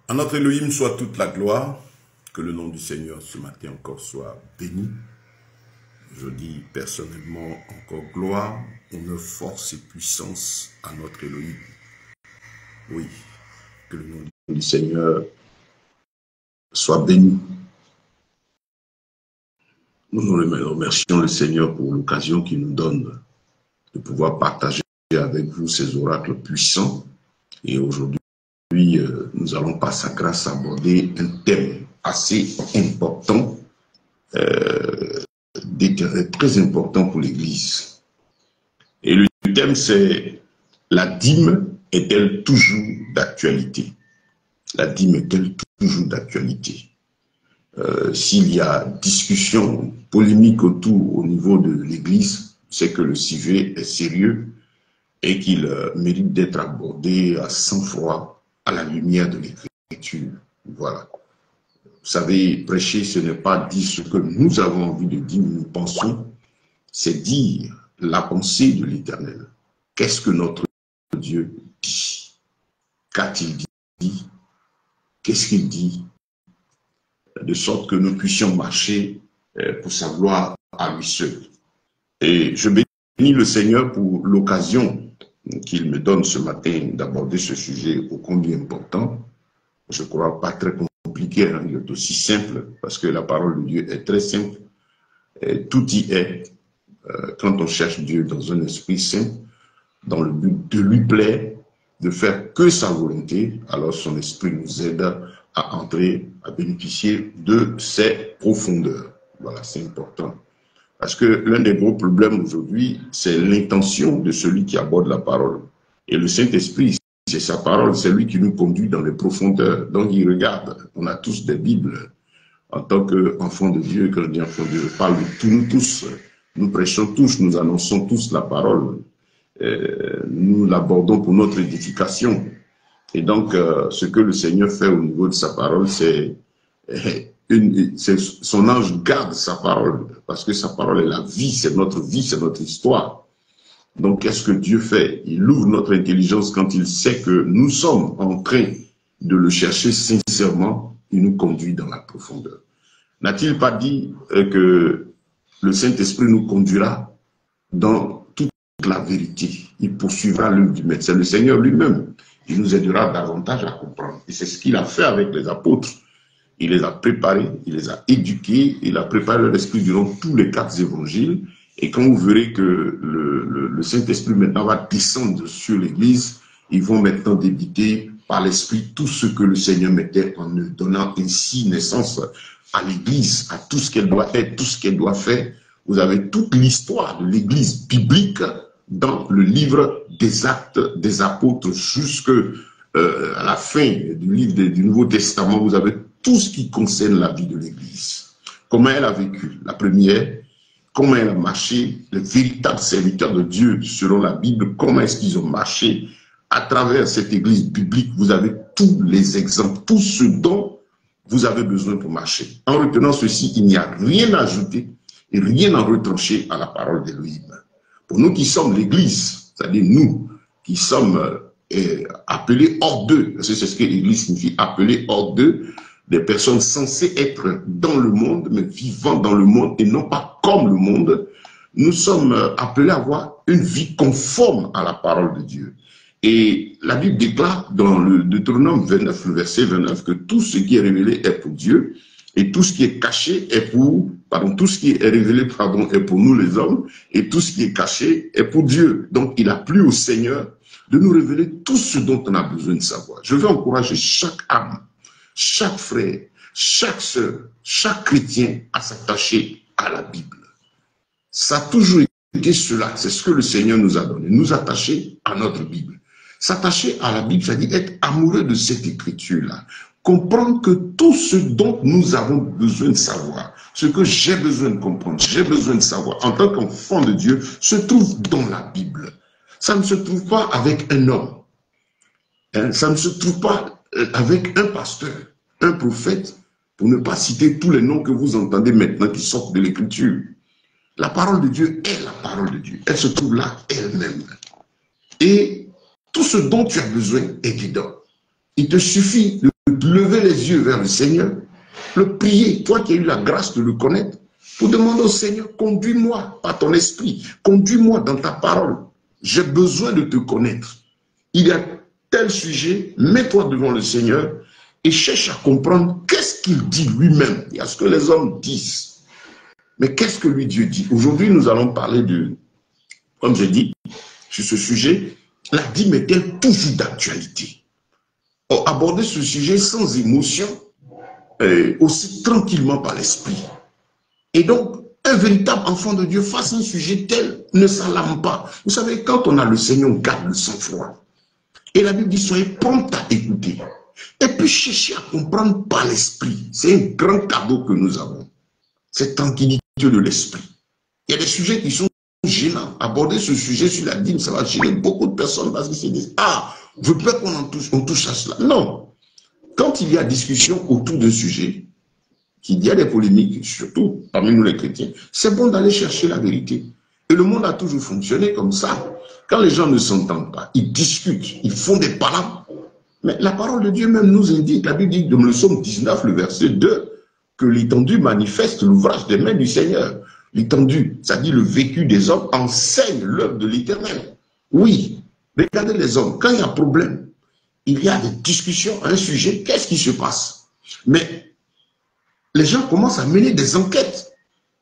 À notre Elohim soit toute la gloire, que le nom du Seigneur ce matin encore soit béni. Je dis personnellement encore gloire, honneur, force et puissance à notre Elohim. Oui, que le nom du Seigneur soit béni. Nous remercions le Seigneur pour l'occasion qu'il nous donne de pouvoir partager avec vous ces oracles puissants. Et aujourd'hui, nous allons par sa grâce aborder un thème assez important, très important pour l'Église. Et le thème, c'est « La dîme est-elle toujours d'actualité ?» La dîme est-elle toujours d'actualité? S'il y a discussion, polémique autour au niveau de l'Église, c'est que le sujet est sérieux et qu'il mérite d'être abordé à sang-froid, à la lumière de l'Écriture. Voilà. Vous savez, prêcher, ce n'est pas dire ce que nous avons envie de dire, nous pensons, c'est dire la pensée de l'Éternel. Qu'est-ce que notre Dieu dit? Qu'a-t-il dit? Qu'est-ce qu'il dit? De sorte que nous puissions marcher pour sa gloire à lui seul. Et je bénis le Seigneur pour l'occasion qu'il me donne ce matin d'aborder ce sujet ô combien important. Je ne crois pas très compliqué, hein, il est aussi simple, parce que la parole de Dieu est très simple. Et tout y est. Quand on cherche Dieu dans un esprit simple, dans le but de lui plaire, de faire que sa volonté, alors son esprit nous aide à entrer, à bénéficier de ses profondeurs. Voilà, c'est important. Parce que l'un des gros problèmes aujourd'hui, c'est l'intention de celui qui aborde la parole. Et le Saint-Esprit, c'est sa parole, c'est lui qui nous conduit dans les profondeurs. Donc il regarde, on a tous des Bibles. En tant qu'enfants de Dieu, quand je dis enfants de Dieu, je parle de tous, nous tous. Nous prêchons tous, nous annonçons tous la parole. Nous l'abordons pour notre édification. Et donc, ce que le Seigneur fait au niveau de sa parole, c'est son ange garde sa parole, parce que sa parole est la vie, c'est notre histoire. Donc, qu'est-ce que Dieu fait? Il ouvre notre intelligence quand il sait que nous sommes en train de le chercher sincèrement, il nous conduit dans la profondeur. N'a-t-il pas dit que le Saint-Esprit nous conduira dans toute la vérité? Il poursuivra l'œuvre du Maître. C'est le Seigneur lui-même. Il nous aidera davantage à comprendre. Et c'est ce qu'il a fait avec les apôtres. Il les a préparés, il les a éduqués, il a préparé leur esprit durant tous les 4 évangiles. Et quand vous verrez que le Saint-Esprit maintenant va descendre sur l'Église, ils vont maintenant débiter par l'Esprit tout ce que le Seigneur mettait en eux, donnant ainsi naissance à l'Église, à tout ce qu'elle doit être, tout ce qu'elle doit faire. Vous avez toute l'histoire de l'Église biblique dans le livre des Actes des Apôtres jusqu'à la fin du livre du Nouveau Testament. Vous avez tout ce qui concerne la vie de l'Église. Comment elle a vécu, la première, comment elle a marché, les véritables serviteurs de Dieu selon la Bible, comment est-ce qu'ils ont marché à travers cette Église biblique. Vous avez tous les exemples, tout ce dont vous avez besoin pour marcher. En retenant ceci, il n'y a rien à ajouter et rien à retrancher à la parole d'Élohim. Pour nous qui sommes l'Église, c'est-à-dire nous qui sommes appelés hors d'eux, c'est ce que l'Église signifie, appelés hors d'eux, des personnes censées être dans le monde, mais vivant dans le monde et non pas comme le monde, nous sommes appelés à avoir une vie conforme à la parole de Dieu. Et la Bible déclare dans le Deutéronome 29, le verset 29, que tout ce qui est révélé est pour Dieu et tout ce qui est caché est pour, tout ce qui est révélé, est pour nous les hommes et tout ce qui est caché est pour Dieu. Donc il a plu au Seigneur de nous révéler tout ce dont on a besoin de savoir. Je veux encourager chaque âme, chaque frère, chaque sœur, chaque chrétien à s'attacher à la Bible. Ça a toujours été cela, c'est ce que le Seigneur nous a donné, nous attacher à notre Bible. S'attacher à la Bible, c'est-à-dire être amoureux de cette écriture-là. Comprendre que tout ce dont nous avons besoin de savoir, ce que j'ai besoin de comprendre, j'ai besoin de savoir en tant qu'enfant de Dieu, se trouve dans la Bible. Ça ne se trouve pas avec un homme. Ça ne se trouve pas avec un pasteur, un prophète, pour ne pas citer tous les noms que vous entendez maintenant qui sortent de l'écriture. La parole de Dieu est la parole de Dieu. Elle se trouve là elle-même. Et tout ce dont tu as besoin est dedans. Il te suffit de lever les yeux vers le Seigneur, le prier, toi qui as eu la grâce de le connaître, pour demander au Seigneur, conduis-moi par ton esprit, conduis-moi dans ta parole. J'ai besoin de te connaître. Il y a tel sujet, mets-toi devant le Seigneur et cherche à comprendre qu'est-ce qu'il dit lui-même. Il y a ce que les hommes disent. Mais qu'est-ce que lui Dieu dit? Aujourd'hui, nous allons parler de, comme j'ai dit, sur ce sujet, la dîme est-elle toujours d'actualité? Aborder ce sujet sans émotion, aussi tranquillement par l'esprit. Et donc, un véritable enfant de Dieu face à un sujet tel ne s'alarme pas. Vous savez, quand on a le Seigneur, on garde le sang-froid. Et la Bible dit, soyez prompt à écouter. Et puis chercher à comprendre par l'esprit. C'est un grand cadeau que nous avons. Cette tranquillité de l'esprit. Il y a des sujets qui sont gênants. Aborder ce sujet sur la dîme, ça va gêner beaucoup de personnes parce qu'ils se disent, ah, je veux pas qu'on touche à cela. Non. Quand il y a discussion autour d'un sujet, qu'il y a des polémiques, surtout parmi nous les chrétiens, c'est bon d'aller chercher la vérité. Et le monde a toujours fonctionné comme ça. Quand les gens ne s'entendent pas, ils discutent, ils font des palabres. Mais la parole de Dieu même nous indique, la Bible dit dans le psaume 19, le verset 2, que l'étendue manifeste l'ouvrage des mains du Seigneur. L'étendue, ça dit le vécu des hommes, enseigne l'œuvre de l'Éternel. Oui, regardez les hommes, quand il y a problème, il y a des discussions à un sujet, qu'est-ce qui se passe? Mais les gens commencent à mener des enquêtes.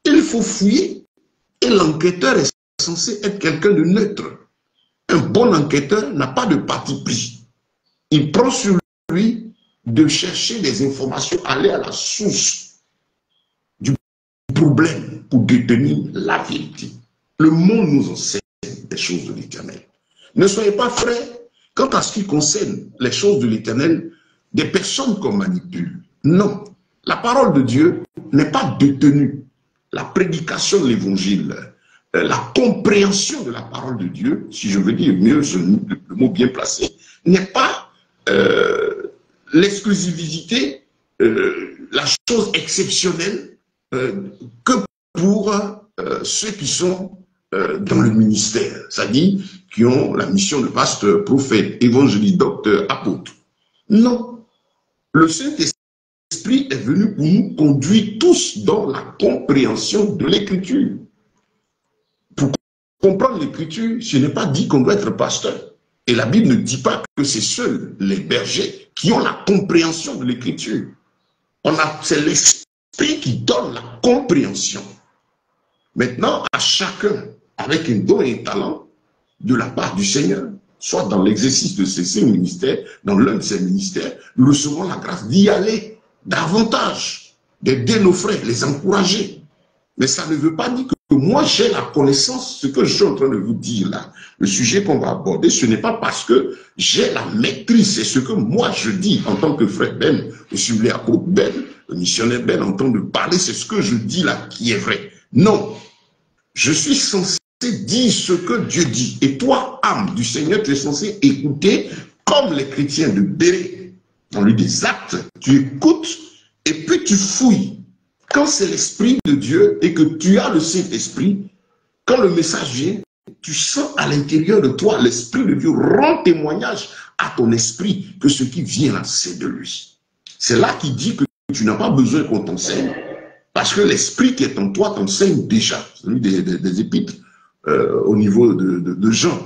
Il faut fouiller. Et l'enquêteur est censé être quelqu'un de neutre. Un bon enquêteur n'a pas de parti pris. Il prend sur lui de chercher des informations, aller à la source du problème pour détenir la vérité. Le monde nous enseigne des choses de l'Éternel. Ne soyez pas frères, quant à ce qui concerne les choses de l'Éternel, des personnes qu'on manipule. Non. La parole de Dieu n'est pas détenue. La prédication de l'évangile, la compréhension de la parole de Dieu, si je veux dire mieux le mot bien placé, n'est pas l'exclusivité, la chose exceptionnelle que pour ceux qui sont dans le ministère, c'est-à-dire qui ont la mission de pasteur, prophète, évangéliste, docteur, apôtre. Non. Le Saint-Esprit est venu pour nous conduire tous dans la compréhension de l'Écriture. Pour comprendre l'Écriture, ce n'est pas dit qu'on doit être pasteur. Et la Bible ne dit pas que c'est seuls les bergers qui ont la compréhension de l'Écriture. C'est l'Esprit qui donne la compréhension. Maintenant, à chacun, avec un don et un talent, de la part du Seigneur, soit dans l'exercice de ses ministères, dans l'un de ses ministères, nous recevons la grâce d'y aller davantage, d'aider nos frères, les encourager. Mais ça ne veut pas dire que moi j'ai la connaissance, ce que je suis en train de vous dire là, le sujet qu'on va aborder, ce n'est pas parce que j'ai la maîtrise, c'est ce que moi je dis en tant que frère Ben, le sublé apôtre Ben, le missionnaire Ben, en train de parler, c'est ce que je dis là qui est vrai. Non, je suis censé dire ce que Dieu dit. Et toi, âme du Seigneur, tu es censé écouter comme les chrétiens de Bérée, dans le des Actes, tu écoutes et puis tu fouilles. Quand c'est l'Esprit de Dieu et que tu as le Saint-Esprit, quand le message vient, tu sens à l'intérieur de toi, l'Esprit de Dieu rend témoignage à ton esprit que ce qui vient là, c'est de lui. C'est là qu'il dit que tu n'as pas besoin qu'on t'enseigne, parce que l'Esprit qui est en toi t'enseigne déjà. Celui des épîtres au niveau de Jean.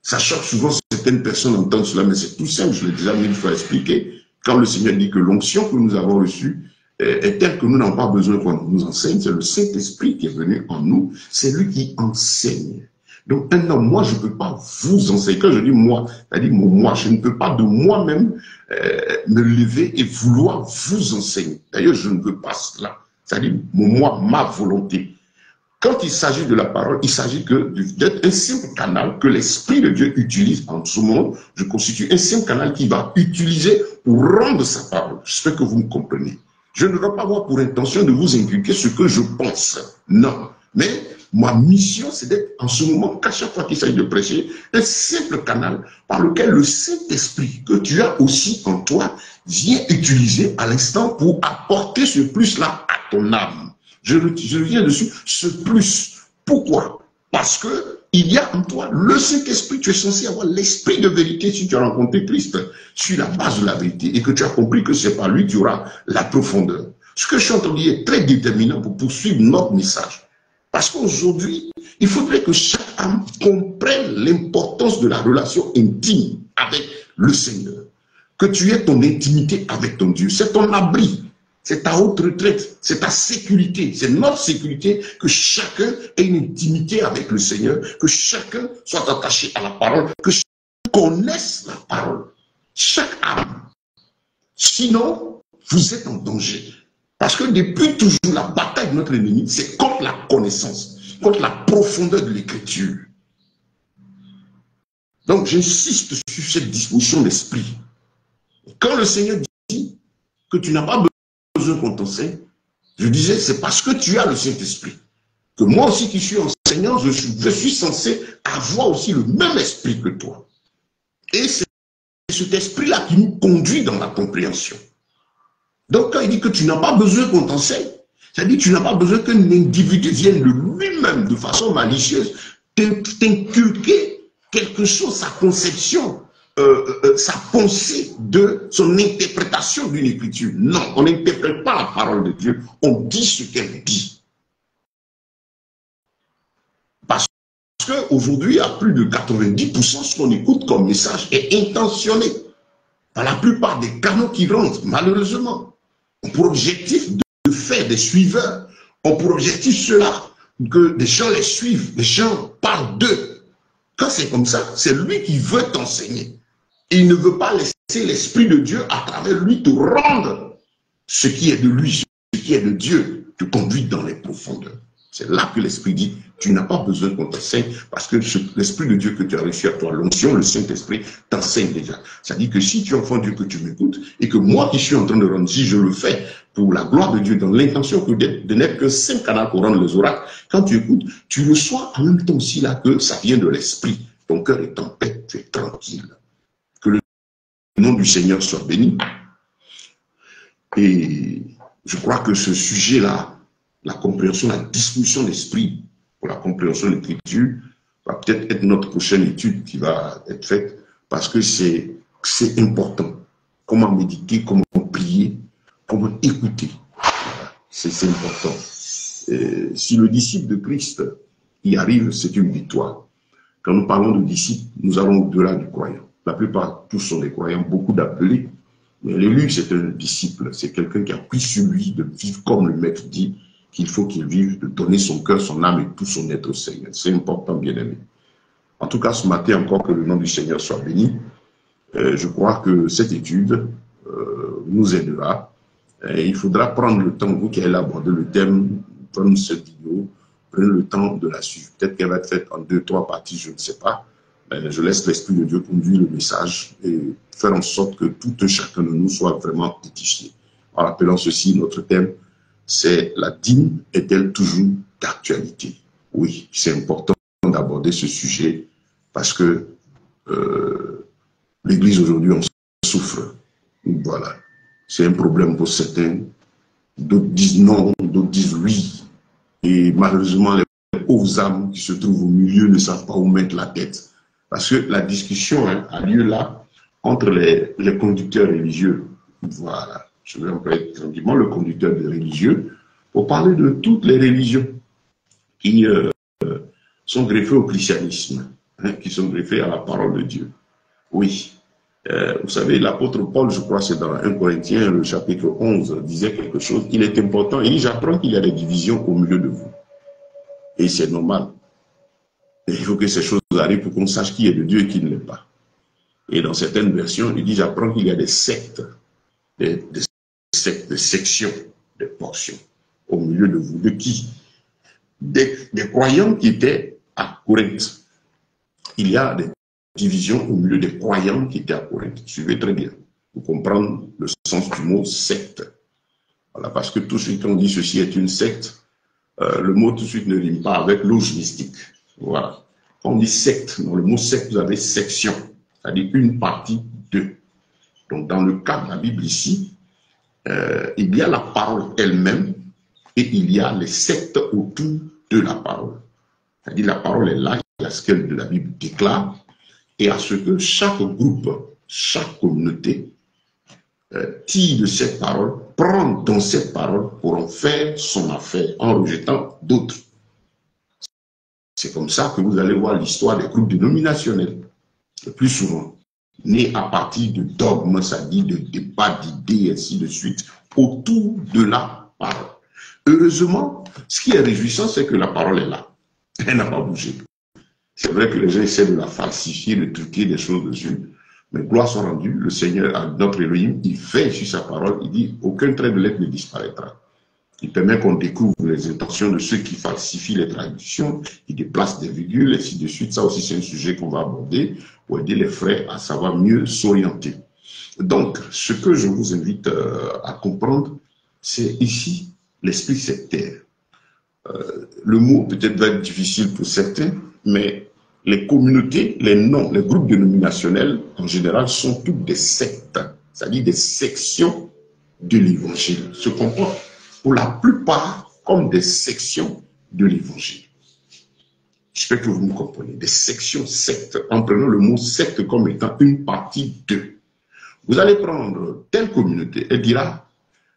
Ça choque souvent certaines personnes entendent cela, mais c'est tout simple, je l'ai déjà mille fois expliqué. Quand le Seigneur dit que l'onction que nous avons reçue est telle que nous n'avons pas besoin qu'on nous enseigne, c'est le Saint-Esprit qui est venu en nous, c'est lui qui enseigne. Donc un homme, moi je ne peux pas vous enseigner. Quand je dis moi, c'est-à-dire moi, je ne peux pas de moi-même me lever et vouloir vous enseigner. D'ailleurs, je ne veux pas cela. C'est-à-dire moi, ma volonté. Quand il s'agit de la parole, il s'agit d'être un simple canal que l'Esprit de Dieu utilise en ce monde. Je constitue un simple canal qu'il va utiliser pour rendre sa parole. J'espère que vous me comprenez. Je ne dois pas avoir pour intention de vous inculquer ce que je pense. Non. Mais ma mission, c'est d'être en ce moment, qu'à chaque fois qu'il s'agit de prêcher, un simple canal par lequel le Saint-Esprit que tu as aussi en toi vient utiliser à l'instant pour apporter ce plus-là à ton âme. Je reviens dessus, ce plus. Pourquoi? Parce que il y a en toi le Saint-Esprit. Tu es censé avoir l'esprit de vérité si tu as rencontré Christ sur la base de la vérité et que tu as compris que c'est par lui que tu auras la profondeur. Ce que je suis en train de dire est très déterminant pour poursuivre notre message. Parce qu'aujourd'hui, il faudrait que chaque âme comprenne l'importance de la relation intime avec le Seigneur. Que tu aies ton intimité avec ton Dieu. C'est ton abri. C'est ta haute retraite, c'est ta sécurité, c'est notre sécurité, que chacun ait une intimité avec le Seigneur, que chacun soit attaché à la parole, que chacun connaisse la parole, chaque âme. Sinon, vous êtes en danger. Parce que depuis toujours, la bataille de notre ennemi, c'est contre la connaissance, contre la profondeur de l'écriture. Donc, j'insiste sur cette disposition d'esprit. Quand le Seigneur dit que tu n'as pas besoin qu'on t'enseigne, je disais, c'est parce que tu as le Saint-Esprit. Que moi aussi qui suis enseignant, je suis censé avoir aussi le même esprit que toi. Et c'est cet esprit-là qui nous conduit dans la compréhension. Donc quand il dit que tu n'as pas besoin qu'on t'enseigne, c'est-à-dire que tu n'as pas besoin qu'un individu vienne de lui-même, de façon malicieuse, t'inculquer quelque chose, sa conception, sa pensée de son interprétation d'une écriture. Non, on n'interprète pas la parole de Dieu, on dit ce qu'elle dit. Parce qu'aujourd'hui, à plus de 90%, ce qu'on écoute comme message est intentionné. Par la plupart des canaux qui rentrent, malheureusement, ont pour objectif de faire des suiveurs, ont pour objectif cela, que des gens les suivent, des gens parlent d'eux. Quand c'est comme ça, c'est lui qui veut t'enseigner. Il ne veut pas laisser l'Esprit de Dieu à travers lui te rendre ce qui est de lui, ce qui est de Dieu, te conduire dans les profondeurs. C'est là que l'Esprit dit, tu n'as pas besoin qu'on t'enseigne parce que l'Esprit de Dieu que tu as reçu à toi, l'onction, le Saint-Esprit, t'enseigne déjà. Ça dit que si tu es enfant de Dieu, que tu m'écoutes et que moi qui suis en train de rendre, si je le fais pour la gloire de Dieu, dans l'intention de n'être qu'un simple canal pour rendre les oracles, quand tu écoutes, tu reçois en même temps aussi là que ça vient de l'Esprit. Ton cœur est en paix, tu es tranquille. Que le nom du Seigneur soit béni. Et je crois que ce sujet-là, la compréhension, la discussion d'esprit pour la compréhension de l'écriture va peut-être être notre prochaine étude qui va être faite parce que c'est important. Comment méditer, comment prier, comment écouter. C'est important. Et si le disciple de Christ y arrive, c'est une victoire. Quand nous parlons de disciples, nous allons au-delà du croyant. La plupart, tous sont des croyants, beaucoup d'appelés. Mais l'élu, c'est un disciple. C'est quelqu'un qui a pris sur lui de vivre comme le Maître dit qu'il faut qu'il vive, de donner son cœur, son âme et tout son être au Seigneur. C'est important, bien aimé. En tout cas, ce matin, encore que le nom du Seigneur soit béni, je crois que cette étude nous aidera. Et il faudra prendre le temps, vous qui avez abordé le thème, prendre cette vidéo, prenez le temps de la suivre. Peut-être qu'elle va être faite en 2, 3 parties, je ne sais pas. Mais je laisse l'Esprit de Dieu conduire le message et faire en sorte que tout un chacun de nous soit vraiment édifié. En rappelant ceci, notre thème, c'est la dîme est-elle toujours d'actualité? Oui, c'est important d'aborder ce sujet parce que l'Église aujourd'hui en souffre. Voilà, c'est un problème pour certains. D'autres disent non, d'autres disent oui. Et malheureusement, les pauvres âmes qui se trouvent au milieu ne savent pas où mettre la tête. Parce que la discussion a lieu là entre les conducteurs religieux. Voilà, je vais employer tranquillement le conducteur des religieux pour parler de toutes les religions qui sont greffées au christianisme, qui sont greffées à la parole de Dieu. Oui, vous savez, l'apôtre Paul, je crois, c'est dans 1 Corinthiens, le chapitre 11, disait quelque chose. Il est important, il dit, j'apprends qu'il y a des divisions au milieu de vous. Et c'est normal. Et il faut que ces choses arrivent pour qu'on sache qui est de Dieu et qui ne l'est pas. Et dans certaines versions, il dit, j'apprends qu'il y a des sectes, des sectes, des sections, des portions au milieu de vous. De qui? Des croyants qui étaient à Corinthe. Il y a des divisions au milieu des croyants qui étaient à Corinthe. Suivez très bien pour comprendre le sens du mot secte. Voilà, parce que tout de suite, quand on dit ceci est une secte, le mot tout de suite ne rime pas avec loge mystique. Voilà. Quand on dit secte, dans le mot secte, vous avez section, c'est-à-dire une partie d'eux. Donc, dans le cas de la Bible ici, il y a la parole elle-même et il y a les sectes autour de la parole. C'est-à-dire la parole est là, à ce que la Bible déclare et à ce que chaque groupe, chaque communauté tire de cette parole, prend dans cette parole pour en faire son affaire en rejetant d'autres. C'est comme ça que vous allez voir l'histoire des groupes dénominationnels, le plus souvent, nés à partir de dogmes, ça dit de débats, d'idées, ainsi de suite, autour de la parole. Heureusement, ce qui est réjouissant, c'est que la parole est là. Elle n'a pas bougé. C'est vrai que les gens essaient de la falsifier, de truquer des choses dessus. Mais gloire soit rendue, le Seigneur, notre Elohim, il fait sur sa parole, il dit, aucun trait de lettre ne disparaîtra. Il permet qu'on découvre les intentions de ceux qui falsifient les traductions, qui déplacent des virgules, et ainsi de suite. Ça aussi, c'est un sujet qu'on va aborder pour aider les frères à savoir mieux s'orienter. Donc, ce que je vous invite à comprendre, c'est ici l'esprit sectaire. Le mot peut-être va être difficile pour certains, mais les communautés, les noms, les groupes dénominationnels, en général, sont toutes des sectes, c'est-à-dire des sections de l'évangile, se comportent pour la plupart comme des sections de l'évangile. J'espère que vous me comprenez. Des sections sectes, en prenant le mot secte comme étant une partie d'eux. Vous allez prendre telle communauté, elle dira,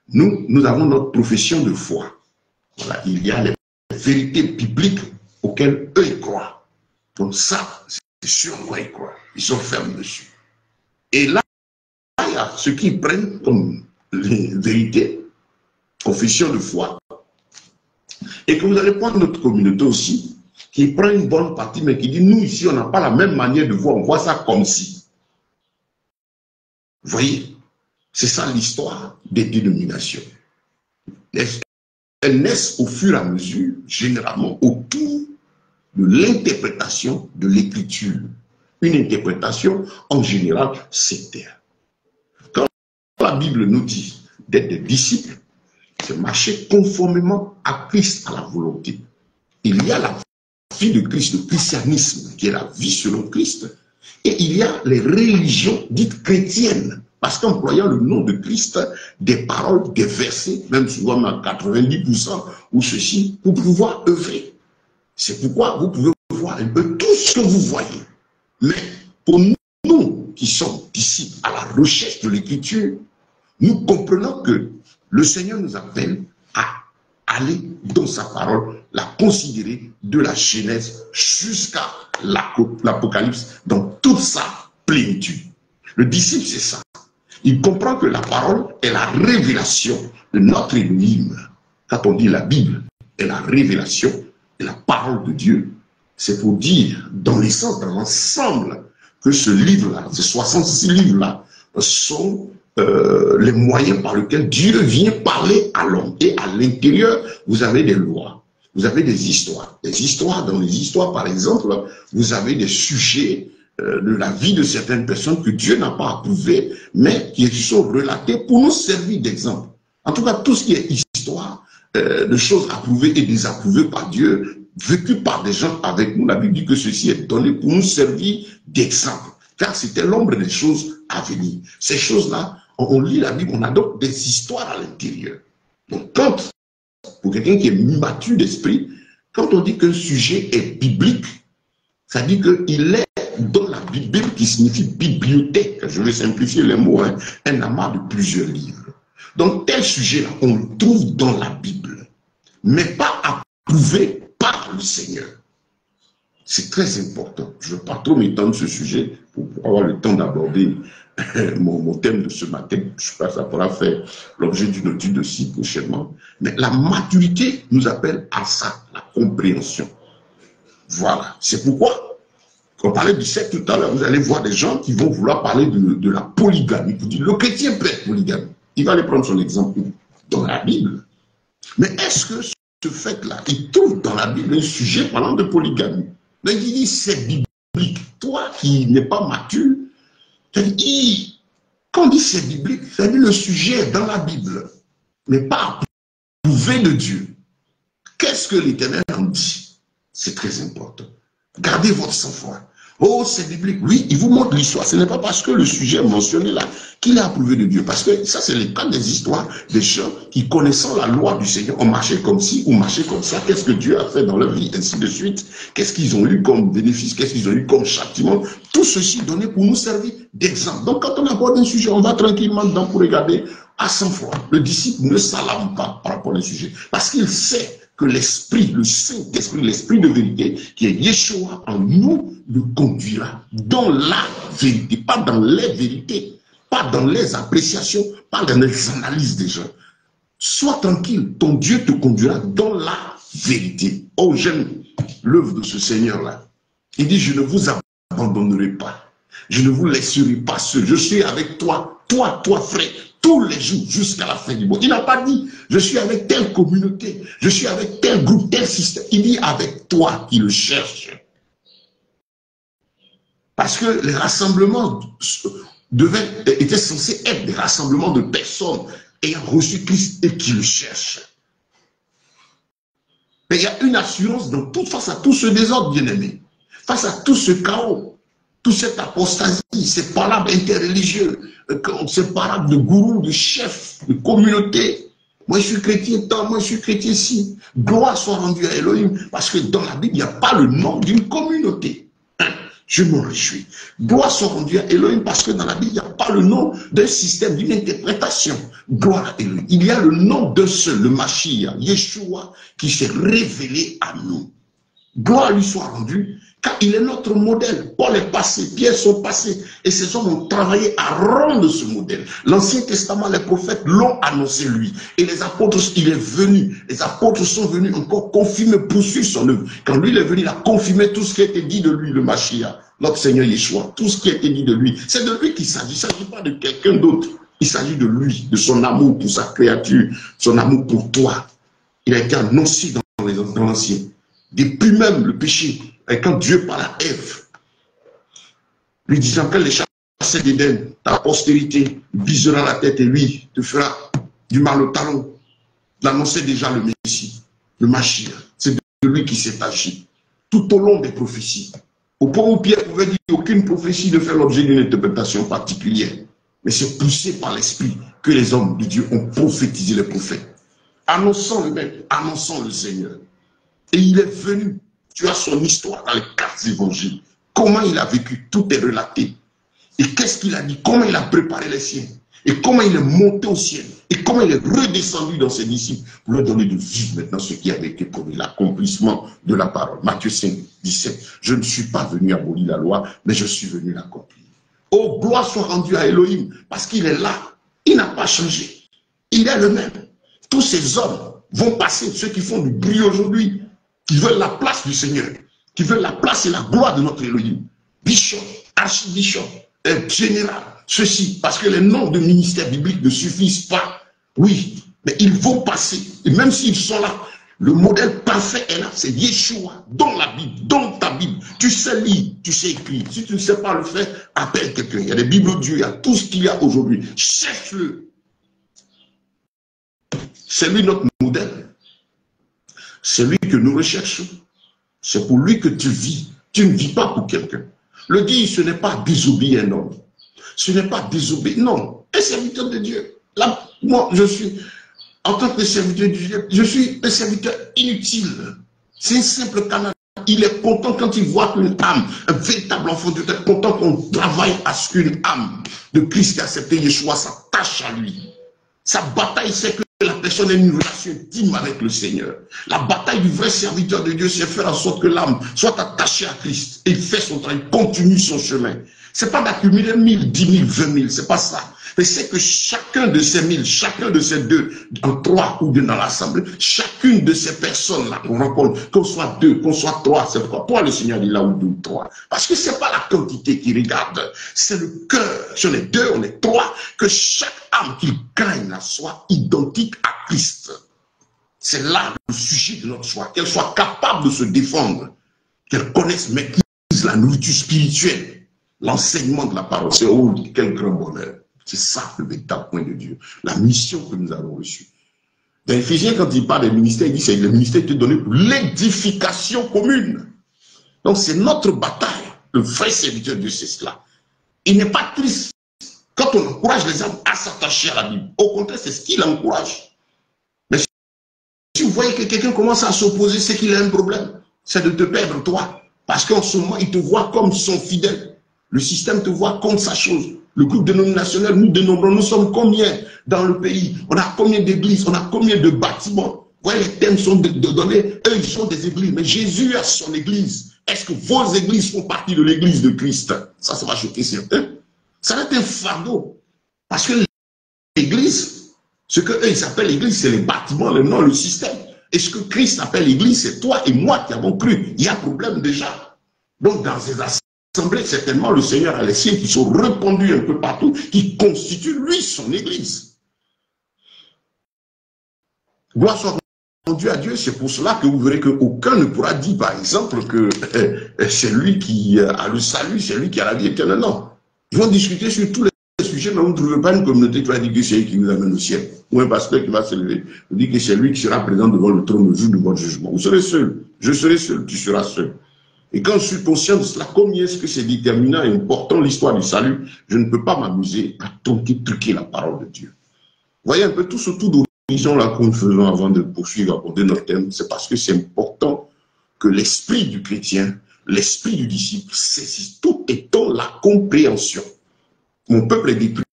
nous avons notre profession de foi. Voilà, il y a les vérités bibliques auxquelles eux ils croient. Donc ça, c'est sûr quoi ils croient. Ils sont fermes dessus. Et là, il y a ceux qui prennent comme les vérités, confession de foi. Et que vous allez prendre notre communauté aussi, qui prend une bonne partie, mais qui dit, nous ici, on n'a pas la même manière de voir, on voit ça comme si. Vous voyez, c'est ça l'histoire des dénominations. Elles naissent au fur et à mesure, généralement, autour de l'interprétation de l'écriture. Une interprétation, en général, sectaire. Quand la Bible nous dit d'être des disciples, c'est marcher conformément à Christ, à la volonté. Il y a la vie de Christ, le christianisme, qui est la vie selon Christ, et il y a les religions dites chrétiennes, parce qu'employant le nom de Christ, des paroles, des versets, même souvent à 90%, ou ceci, pour pouvoir œuvrer. C'est pourquoi vous pouvez voir un peu tout ce que vous voyez. Mais pour nous qui sommes disciples à la recherche de l'écriture, nous comprenons que le Seigneur nous appelle à aller dans sa parole, la considérer de la Genèse jusqu'à l'Apocalypse dans toute sa plénitude. Le disciple, c'est ça. Il comprend que la parole est la révélation de notre Elohim. Quand on dit la Bible est la révélation de la parole de Dieu, c'est pour dire dans l'essence, dans l'ensemble, que ce livre-là, ces 66 livres-là, sont les moyens par lesquels Dieu vient parler à l'homme. Et à l'intérieur, vous avez des lois, vous avez des histoires. Des histoires, dans les histoires, par exemple, vous avez des sujets de la vie de certaines personnes que Dieu n'a pas approuvées, mais qui sont relatées pour nous servir d'exemple. En tout cas, tout ce qui est histoire de choses approuvées et désapprouvées par Dieu, vécues par des gens avec nous, la Bible dit que ceci est donné pour nous servir d'exemple, car c'était l'ombre des choses à venir. Ces choses-là, on lit la Bible, on a donc des histoires à l'intérieur. Donc quand, pour quelqu'un qui est mature d'esprit, quand on dit qu'un sujet est biblique, ça dit qu'il est dans la Bible, qui signifie bibliothèque, je vais simplifier les mots, hein, un amas de plusieurs livres. Donc tel sujet-là, on le trouve dans la Bible, mais pas approuvé par le Seigneur. C'est très important. Je ne veux pas trop m'étendre de ce sujet pour avoir le temps d'aborder mon thème de ce matin. Je sais pas, ça pourra faire l'objet d'une étude aussi prochainement. Mais la maturité nous appelle à ça, la compréhension. Voilà. C'est pourquoi, quand on parlait du sexe tout à l'heure, vous allez voir des gens qui vont vouloir parler de la polygamie. Vous dites, le chrétien peut être polygame. Il va aller prendre son exemple dans la Bible. Mais est-ce que ce fait-là, il trouve dans la Bible un sujet parlant de polygamie? Donc il dit, c'est biblique. Toi qui n'es pas mature, quand on dit c'est biblique, ça dit le sujet est dans la Bible, mais pas approuvé de Dieu. Qu'est-ce que l'Éternel en dit? C'est très important. Gardez votre sang-froid. Oh, c'est biblique. Oui, il vous montre l'histoire. Ce n'est pas parce que le sujet est mentionné là qu'il est approuvé de Dieu. Parce que ça, c'est le cas des histoires des gens qui, connaissant la loi du Seigneur, ont marché comme ci ou marché comme ça. Qu'est-ce que Dieu a fait dans leur vie, ainsi de suite. Qu'est-ce qu'ils ont eu comme bénéfice, qu'est-ce qu'ils ont eu comme châtiment. Tout ceci donné pour nous servir d'exemple. Donc, quand on aborde un sujet, on va tranquillement dedans pour regarder à 100 fois. Le disciple ne s'alarme pas par rapport au sujet. Parce qu'il sait que l'Esprit, le Saint-Esprit, l'Esprit de vérité, qui est Yeshua en nous, le conduira dans la vérité, pas dans les vérités, pas dans les appréciations, pas dans les analyses des gens. Sois tranquille, ton Dieu te conduira dans la vérité. Oh, j'aime l'œuvre de ce Seigneur-là. Il dit, je ne vous abandonnerai pas. Je ne vous laisserai pas seul. Je suis avec toi, toi, frère, tous les jours jusqu'à la fin du monde. Il n'a pas dit, je suis avec telle communauté, je suis avec tel groupe, tel système. Il dit, avec toi qui le cherche. Parce que les rassemblements étaient censés être des rassemblements de personnes ayant reçu Christ et qui le cherchent. Mais il y a une assurance face à tout ce désordre, bien-aimé, face à tout ce chaos, toute cette apostasie, ces palabres interreligieux, ces palabres de gourous, de chefs, de communautés. Moi, je suis chrétien tant, moi, je suis chrétien si. Gloire soit rendue à Elohim, parce que dans la Bible, il n'y a pas le nom d'une communauté. Je m'en réjouis. Gloire soit rendue à Elohim, parce que dans la Bible, il n'y a pas le nom d'un système, d'une interprétation. Gloire à Elohim. Il y a le nom d'un seul, le Mashiach, Yeshua, qui s'est révélé à nous. Gloire lui soit rendue, car il est notre modèle. Paul est passé, Pierre sont passés, et ces hommes ont travaillé à rendre ce modèle. L'Ancien Testament, les prophètes l'ont annoncé lui, et les apôtres, il est venu. Les apôtres sont venus encore confirmer, poursuivre son œuvre. Quand lui il est venu, il a confirmé tout ce qui a été dit de lui, le Mashiach, notre Seigneur Yeshua, tout ce qui a été dit de lui. C'est de lui qu'il s'agit, il ne s'agit pas de quelqu'un d'autre. Il s'agit de lui, de son amour pour sa créature, son amour pour toi. Il a été annoncé dans l'Ancien. Depuis même le péché, et quand Dieu parle à Ève, lui disant qu'elle les chassait d'Éden, ta postérité visera la tête et lui te fera du mal au talon. Il annonçait déjà le Messie, le Mashiach. C'est de lui qui s'est agi tout au long des prophéties. Au point où Pierre pouvait dire qu'aucune prophétie ne fait l'objet d'une interprétation particulière. Mais c'est poussé par l'Esprit que les hommes de Dieu ont prophétisé les prophètes. Annonçant le Maître, annonçant le Seigneur. Et il est venu, tu as son histoire dans les 4 évangiles. Comment il a vécu, tout est relaté. Et qu'est-ce qu'il a dit, comment il a préparé les siens. Et comment il est monté au ciel. Et comment il est redescendu dans ses disciples pour leur donner de vivre maintenant ce qui avait été promis, l'accomplissement de la parole. Matthieu 5, 17. Je ne suis pas venu abolir la loi, mais je suis venu l'accomplir. Oh, gloire soit rendue à Elohim, parce qu'il est là. Il n'a pas changé. Il est le même. Tous ces hommes vont passer, ceux qui font du bruit aujourd'hui, qui veulent la place du Seigneur, qui veulent la place et la gloire de notre Elohim. Bishop, archibishop, général, ceci, parce que les noms de ministères bibliques ne suffisent pas. Oui, mais ils vont passer. Et même s'ils sont là, le modèle parfait est là. C'est Yeshua, dans la Bible, dans ta Bible. Tu sais lire, tu sais écrire. Si tu ne sais pas le faire, appelle quelqu'un. Il y a des Bibles de Dieu, il y a tout ce qu'il y a aujourd'hui. Cherche-le. C'est lui notre modèle. C'est lui que nous recherchons. C'est pour lui que tu vis. Tu ne vis pas pour quelqu'un. Le dire, ce n'est pas désobéir un homme. Ce n'est pas désobéir. Non, un serviteur de Dieu. Là, moi, je suis, en tant que serviteur de Dieu, je suis un serviteur inutile. C'est un simple canal. Il est content quand il voit qu'une âme, un véritable enfant de Dieu, est content qu'on travaille à ce qu'une âme de Christ qui a accepté Yeshua s'attache à lui. Sa bataille, c'est que la personne ait une relation intime avec le Seigneur. La bataille du vrai serviteur de Dieu, c'est faire en sorte que l'âme soit attachée à Christ. Et il fait son travail, il continue son chemin. C'est pas d'accumuler 1000, 10 000, 20 000, c'est pas ça. Mais c'est que chacun de ces 1000, chacun de ces 2, en 3 ou bien dans l'assemblée, chacune de ces personnes-là qu'on rencontre, qu'on soit 2, qu'on soit 3, c'est pourquoi toi le Seigneur dit là ou 2 ou 3. Parce que c'est pas la quantité qui regarde, c'est le cœur. Si on est 2, on est 3, que chaque âme qu'il gagne soit identique à Christ. C'est là le sujet de notre choix, qu'elle soit capable de se défendre, qu'elle connaisse, maîtrise la nourriture spirituelle, l'enseignement de la parole. C'est oh, quel grand bonheur. C'est ça le véritable point de Dieu, la mission que nous avons reçue. Dans Éphésiens, quand il parle des ministères, il dit que le ministère était donné pour l'édification commune. Donc c'est notre bataille. Le vrai serviteur de Dieu, c'est cela. Il n'est pas triste quand on encourage les hommes à s'attacher à la Bible. Au contraire, c'est ce qu'il encourage. Mais si vous voyez que quelqu'un commence à s'opposer, c'est qu'il a un problème. C'est de te perdre, toi. Parce qu'en ce moment, il te voit comme son fidèle. Le système te voit comme sa chose. Le groupe dénominationnel, nous dénombrons, nous sommes combien dans le pays? On a combien d'églises? On a combien de bâtiments? Vous voyez, les thèmes sont donnés. Eux, ils sont des églises. Mais Jésus a son église. Est-ce que vos églises font partie de l'église de Christ? Ça va choquer certains. Ça va être un fardeau. Parce que l'église, ce qu'eux, ils appellent l'église, c'est les bâtiments, le nom, le système. Et ce que Christ appelle l'église, c'est toi et moi qui avons cru. Il y a problème déjà. Donc, dans ces assemblées, certainement, le Seigneur a les siens qui sont répandus un peu partout, qui constituent, lui, son église. Gloire soit rendue à Dieu. C'est pour cela que vous verrez qu'aucun ne pourra dire, par exemple, que c'est lui qui a le salut, c'est lui qui a la vie éternelle. Non. Ils vont discuter sur tous les sujets, mais vous ne trouvez pas une communauté qui va dire que c'est lui qui nous amène au ciel. Ou un pasteur qui va se lever. Vous dit que c'est lui qui sera présent devant le trône le jour de votre jugement. Vous serez seul. Je serai seul. Tu seras seul. Et quand je suis conscient de cela, combien est-ce que c'est déterminant et important l'histoire du salut, je ne peux pas m'amuser à truquer la parole de Dieu. Vous voyez un peu tout ce tour d'horizon là que nous faisons avant de poursuivre, aborder notre thème, c'est parce que c'est important que l'esprit du chrétien, l'esprit du disciple saisisse tout étant la compréhension. Mon peuple est détruit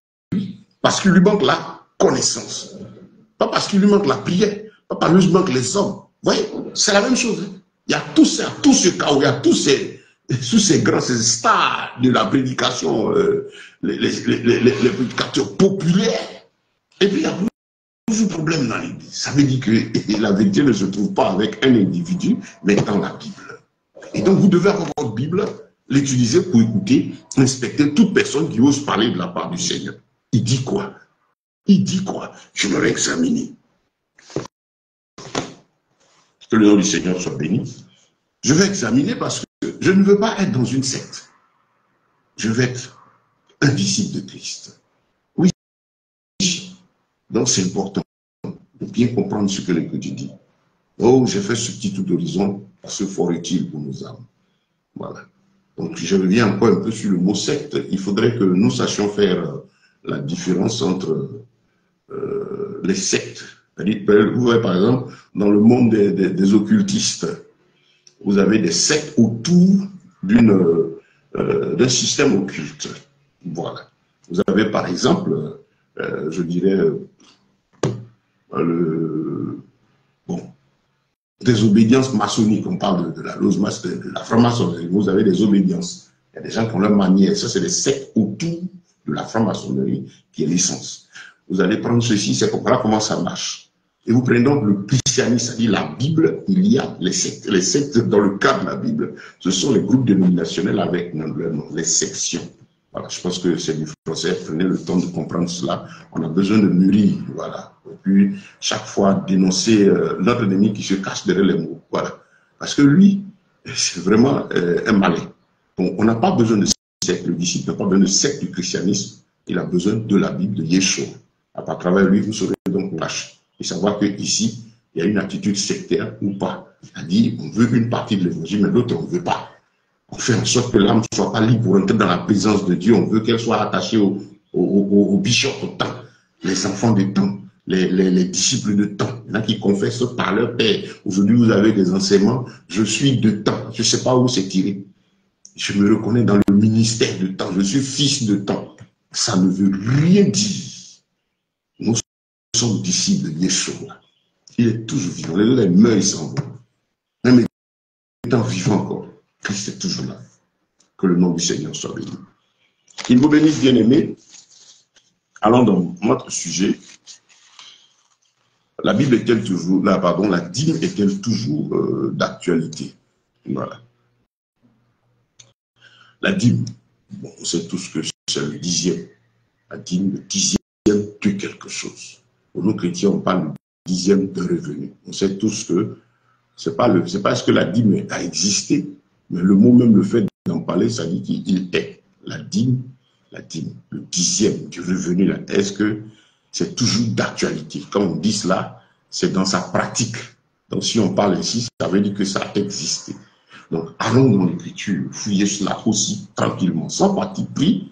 parce qu'il lui manque la connaissance. Pas parce qu'il lui manque la prière, pas parce qu'il lui manque les hommes. Vous voyez, c'est la même chose. Il y a tout ce chaos, il y a tous ces grands, ces stars de la prédication, les prédicateurs populaires. Et puis il y a toujours problème dans l'église. Ça veut dire que la vérité ne se trouve pas avec un individu, mais dans la Bible. Et donc vous devez avoir votre Bible, l'utiliser pour écouter, inspecter toute personne qui ose parler de la part du Seigneur. Il dit quoi? Il dit quoi? Je me vais examiner. Que le nom du Seigneur soit béni. Je vais examiner parce que je ne veux pas être dans une secte. Je veux être un disciple de Christ. Oui. Donc c'est important de bien comprendre ce que l'Écriture dit. Oh, j'ai fait ce petit tour d'horizon parce que fort utile pour nos âmes. Voilà. Donc je reviens encore un peu sur le mot secte. Il faudrait que nous sachions faire la différence entre les sectes. Vous voyez par exemple, dans le monde des occultistes, vous avez des sectes autour d'un système occulte. Voilà. Vous avez par exemple, je dirais, des obédiences maçonniques. On parle de la franc-maçonnerie. Vous avez des obédiences. Il y a des gens qui ont leur manière. Ça, c'est des sectes autour de la franc-maçonnerie qui est l'essence. Vous allez prendre ceci, c'est voilà comment ça marche. Et vous prenez donc le christianisme, c'est-à-dire la Bible, il y a les sectes. Les sectes, dans le cadre de la Bible, ce sont les groupes dénominationnels avec leur nom, les sections. Voilà, je pense que c'est du français. Prenez le temps de comprendre cela. On a besoin de mûrir, voilà. Et puis, chaque fois, dénoncer notre ennemi qui se cache derrière les mots. Voilà. Parce que lui, c'est vraiment un malin. Donc, on n'a pas besoin de secte. Le disciple n'a pas besoin de secte du christianisme. Il a besoin de la Bible, de Yeshua. À travers lui, vous serez donc lâche. Et savoir qu'ici, il y a une attitude sectaire ou pas. C'est-à-dire, on veut une partie de l'évangile, mais l'autre, on ne veut pas. On fait en sorte que l'âme ne soit pas libre pour entrer dans la présence de Dieu. On veut qu'elle soit attachée au bishop, au temps. Les enfants de temps, les disciples de temps. Il y en a qui confessent par leur père. Aujourd'hui, vous avez des enseignements. Je suis de temps. Je ne sais pas où c'est tiré. Je me reconnais dans le ministère de temps. Je suis fils de temps. Ça ne veut rien dire. Nous sommes disciples de Yeshua. Il est toujours vivant. Les deux meurent, ils s'en vont. Même étant vivant encore, Christ est toujours là. Que le nom du Seigneur soit béni. Qu'il vous bénisse, bien-aimés. Allons dans notre sujet. La Bible est-elle toujours, la dîme est-elle toujours d'actualité? Voilà. La dîme, bon, on sait tous que c'est le 10e. La dîme, le 10e de quelque chose. Pour nous chrétiens, on parle du 10e de revenu. On sait tous que c'est pas ce que la dîme a existé, mais le mot même, le fait d'en parler, ça dit qu'il est. La dîme, le 10e du revenu. Est-ce que c'est toujours d'actualité? Quand on dit cela, c'est dans sa pratique. Donc si on parle ici, ça veut dire que ça a existé. Donc, allons dans l'Écriture, fouillez cela aussi tranquillement, sans parti pris,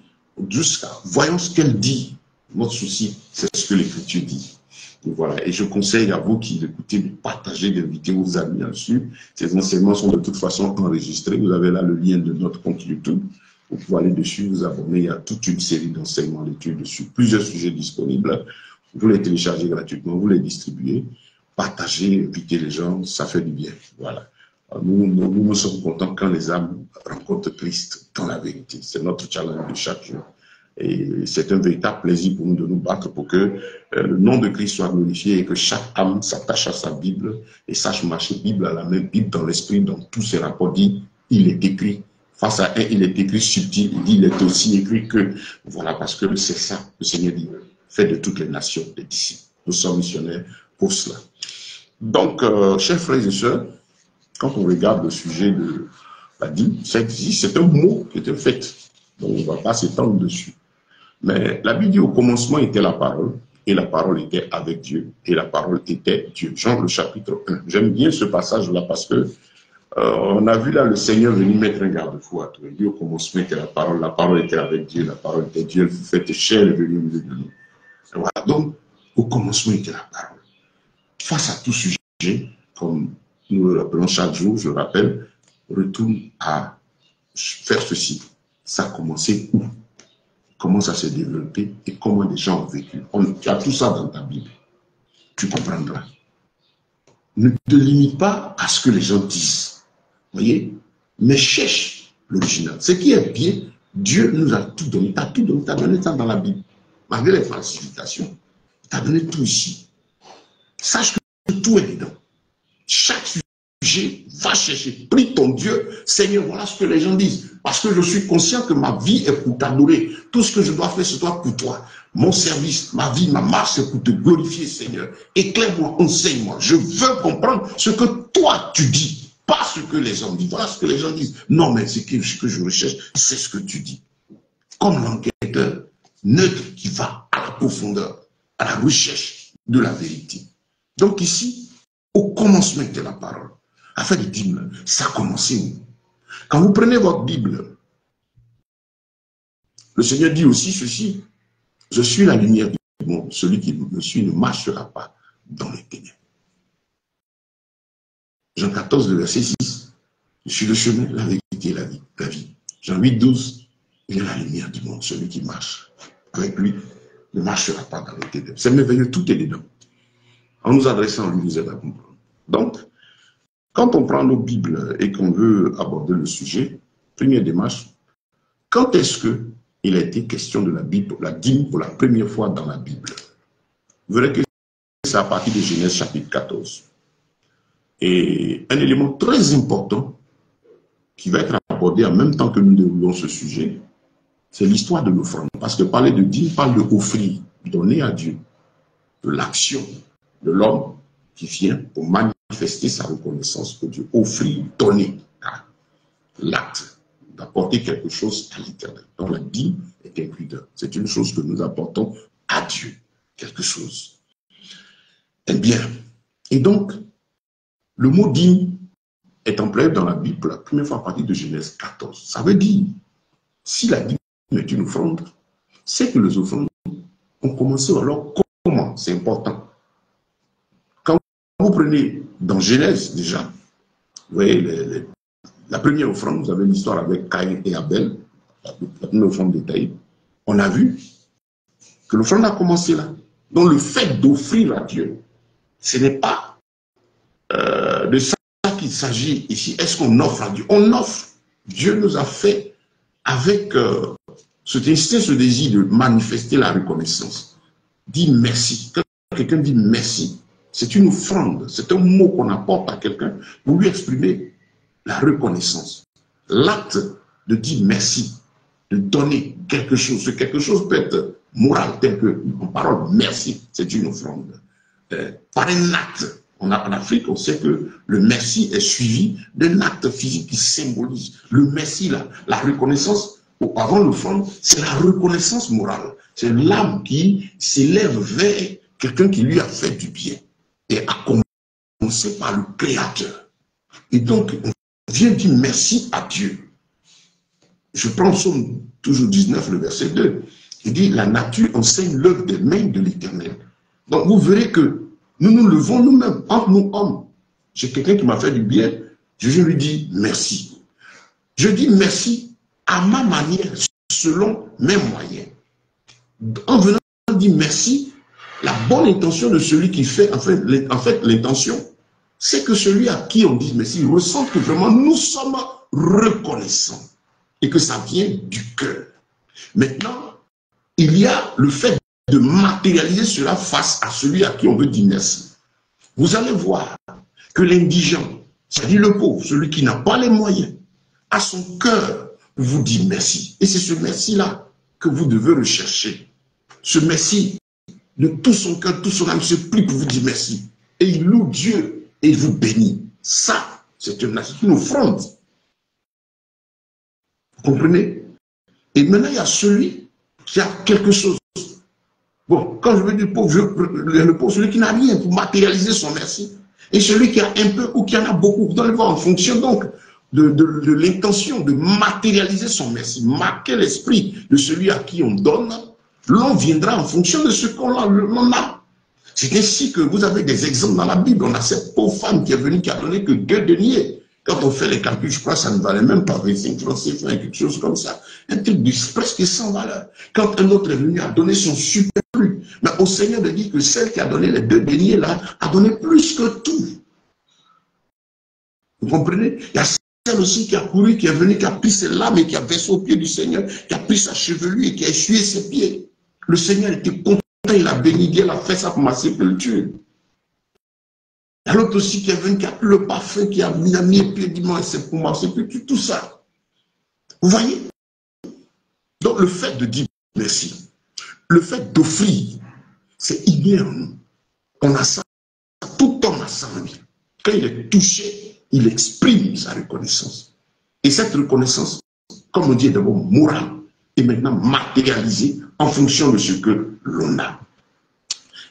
jusqu'à, voyons ce qu'elle dit. Notre souci, c'est ce que l'Écriture dit. Et voilà. Et je conseille à vous qui l'écoutez de partager, d'inviter vos amis là-dessus. Ces enseignements sont de toute façon enregistrés. Vous avez là le lien de notre compte YouTube. Vous pouvez aller dessus, vous abonner. Il y a toute une série d'enseignements d'études dessus, plusieurs sujets disponibles. Vous les téléchargez gratuitement, vous les distribuez, partagez, invitez les gens, ça fait du bien. Voilà. Nous sommes contents quand les âmes rencontrent Christ dans la vérité. C'est notre challenge de chaque jour. Et c'est un véritable plaisir pour nous de nous battre pour que le nom de Christ soit glorifié et que chaque âme s'attache à sa Bible et sache marcher Bible à la main, Bible dans l'esprit, dans tous ses rapports. Dit, il est écrit. Face à un, il est écrit subtil. Il dit, il est aussi écrit que. Voilà, parce que c'est ça, le Seigneur dit, fait de toutes les nations des disciples. Nous sommes missionnaires pour cela. Donc, chers frères et sœurs, quand on regarde le sujet de la dîme, c'est un mot qui est un fait. Donc, on ne va pas s'étendre dessus. Mais la Bible dit au commencement était la parole, et la parole était avec Dieu, et la parole était Dieu. Jean, le chapitre 1. J'aime bien ce passage-là parce que on a vu là le Seigneur venir mettre un garde-fou à tout. Il dit au commencement était la parole était avec Dieu, la parole était Dieu, elle fut faite chair et venue au milieu de nous. Voilà. Donc, au commencement était la parole. Face à tout sujet, comme nous le rappelons chaque jour, je rappelle, retourne à faire ceci. Ça a commencé où? Comment ça s'est développé et comment les gens ont vécu. Tu as tout ça dans ta Bible. Tu comprendras. Ne te limite pas à ce que les gens disent. Vous voyez? Mais cherche l'original. Ce qui est bien, Dieu nous a tout donné. Tu as tout donné. Tu as donné ça dans la Bible. Malgré les falsifications. Tu as donné tout ici. Sache que tout est dedans. Chaque sujet, va chercher. Prie ton Dieu. Seigneur, voilà ce que les gens disent. Parce que je suis conscient que ma vie est pour t'adorer. Tout ce que je dois faire, c'est toi pour toi. Mon service, ma vie, ma marche, c'est pour te glorifier, Seigneur. Éclaire-moi, enseigne-moi. Je veux comprendre ce que toi, tu dis. Pas ce que les gens disent. Voilà ce que les gens disent. Non, mais ce que je recherche, c'est ce que tu dis. Comme l'enquêteur neutre qui va à la profondeur, à la recherche de la vérité. Donc ici, au commencement de la parole, afin de dire, ça a commencé où? Quand vous prenez votre Bible, le Seigneur dit aussi ceci, je suis la lumière du monde, celui qui me suit ne marchera pas dans les ténèbres. Jean 14, le verset 6, je suis le chemin, la vérité et la vie. Jean 8, 12, il est la lumière du monde, celui qui marche avec lui ne marchera pas dans les ténèbres. C'est merveilleux, tout est dedans. En nous adressant, lui nous aide à comprendre. Donc, quand on prend nos Bibles et qu'on veut aborder le sujet, première démarche, quand est-ce qu'il a été question de la Bible, la dîme pour la première fois dans la Bible? Vous verrez que c'est à partir de Genèse chapitre 14. Et un élément très important qui va être abordé en même temps que nous déroulons ce sujet, c'est l'histoire de l'offrande. Parce que parler de dîme parle de offrir, donner à Dieu, de l'action de l'homme qui vient pour manifester sa reconnaissance pour Dieu. Offrir, donner, l'acte d'apporter quelque chose à l'Éternel. Donc la dîme est inclus dedans. C'est une chose que nous apportons à Dieu, quelque chose. Eh bien, et donc, le mot dîme est employé dans la Bible pour la première fois à partir de Genèse 14. Ça veut dire, si la dîme est une offrande, c'est que les offrandes ont commencé alors comment? C'est important. Quand vous prenez dans Genèse déjà, vous voyez la première offrande, vous avez l'histoire avec Caïn et Abel, la première offrande détaillée. On a vu que l'offrande a commencé là. Donc le fait d'offrir à Dieu, ce n'est pas de ça qu'il s'agit ici. Est-ce qu'on offre à Dieu? On offre. Dieu nous a fait avec cet instinct, ce désir de manifester la reconnaissance. Dis merci. Quand quelqu'un dit merci, c'est une offrande, c'est un mot qu'on apporte à quelqu'un pour lui exprimer la reconnaissance. L'acte de dire merci, de donner quelque chose. Ce quelque chose peut être moral, tel que, en parole, merci, c'est une offrande. Par un acte, en Afrique, on sait que le merci est suivi d'un acte physique qui symbolise. Le merci, la reconnaissance, avant l'offrande, c'est la reconnaissance morale. C'est l'âme qui s'élève vers quelqu'un qui lui a fait du bien. Et à commencer par le Créateur. Et donc, on vient dire merci à Dieu. Je prends Psaume toujours 19, le verset 2. Il dit, la nature enseigne l'œuvre des mains de l'Éternel. Donc vous verrez que nous nous levons nous-mêmes, entre nous hommes. J'ai quelqu'un qui m'a fait du bien, je lui dis merci. Je dis merci à ma manière, selon mes moyens. En venant dire merci, la bonne intention de celui qui fait, en fait l'intention, c'est que celui à qui on dit merci ressent que vraiment nous sommes reconnaissants et que ça vient du cœur. Maintenant, il y a le fait de matérialiser cela face à celui à qui on veut dire merci. Vous allez voir que l'indigent, c'est-à-dire le pauvre, celui qui n'a pas les moyens, a son cœur pour vous dire merci. Et c'est ce merci-là que vous devez rechercher. Ce merci, de tout son cœur, tout son âme, se plie pour vous dire merci. Et il loue Dieu et il vous bénit. Ça, c'est une offrande. Vous comprenez? Et maintenant, il y a celui qui a quelque chose. Bon, quand je veux dire pauvre, le pauvre, celui qui n'a rien pour matérialiser son merci. Et celui qui a un peu ou qui en a beaucoup. Vous allez voir en fonction donc de l'intention de matérialiser son merci, marquer l'esprit de celui à qui on donne, l'on viendra en fonction de ce qu'on a. C'est ainsi que vous avez des exemples dans la Bible. On a cette pauvre femme qui est venue, qui a donné que 2 deniers. Quand on fait les calculs, je crois que ça ne valait même pas 25 francs, quelque chose comme ça. Un truc de presque sans valeur. Quand un autre est venu, a donné son superflu. Mais au Seigneur de dire que celle qui a donné les 2 deniers là, a donné plus que tout. Vous comprenez? Il y a celle aussi qui a couru, qui est venue, qui a pris ses lames et qui a versé au pied du Seigneur, qui a pris sa chevelure et qui a essuyé ses pieds. Le Seigneur était content, il a béni, il a fait ça pour ma sépulture. Il y a l'autre aussi qui est venu, qui a pris le parfum, qui a mis les pieds, dit moi, c'est pour ma sépulture, tout ça. Vous voyez? Donc le fait de dire merci, le fait d'offrir, c'est inné en nous. On a ça, tout homme a ça en lui. Quand il est touché, il exprime sa reconnaissance. Et cette reconnaissance, comme on dit d'abord morale, est maintenant matérialisée en fonction de ce que l'on a.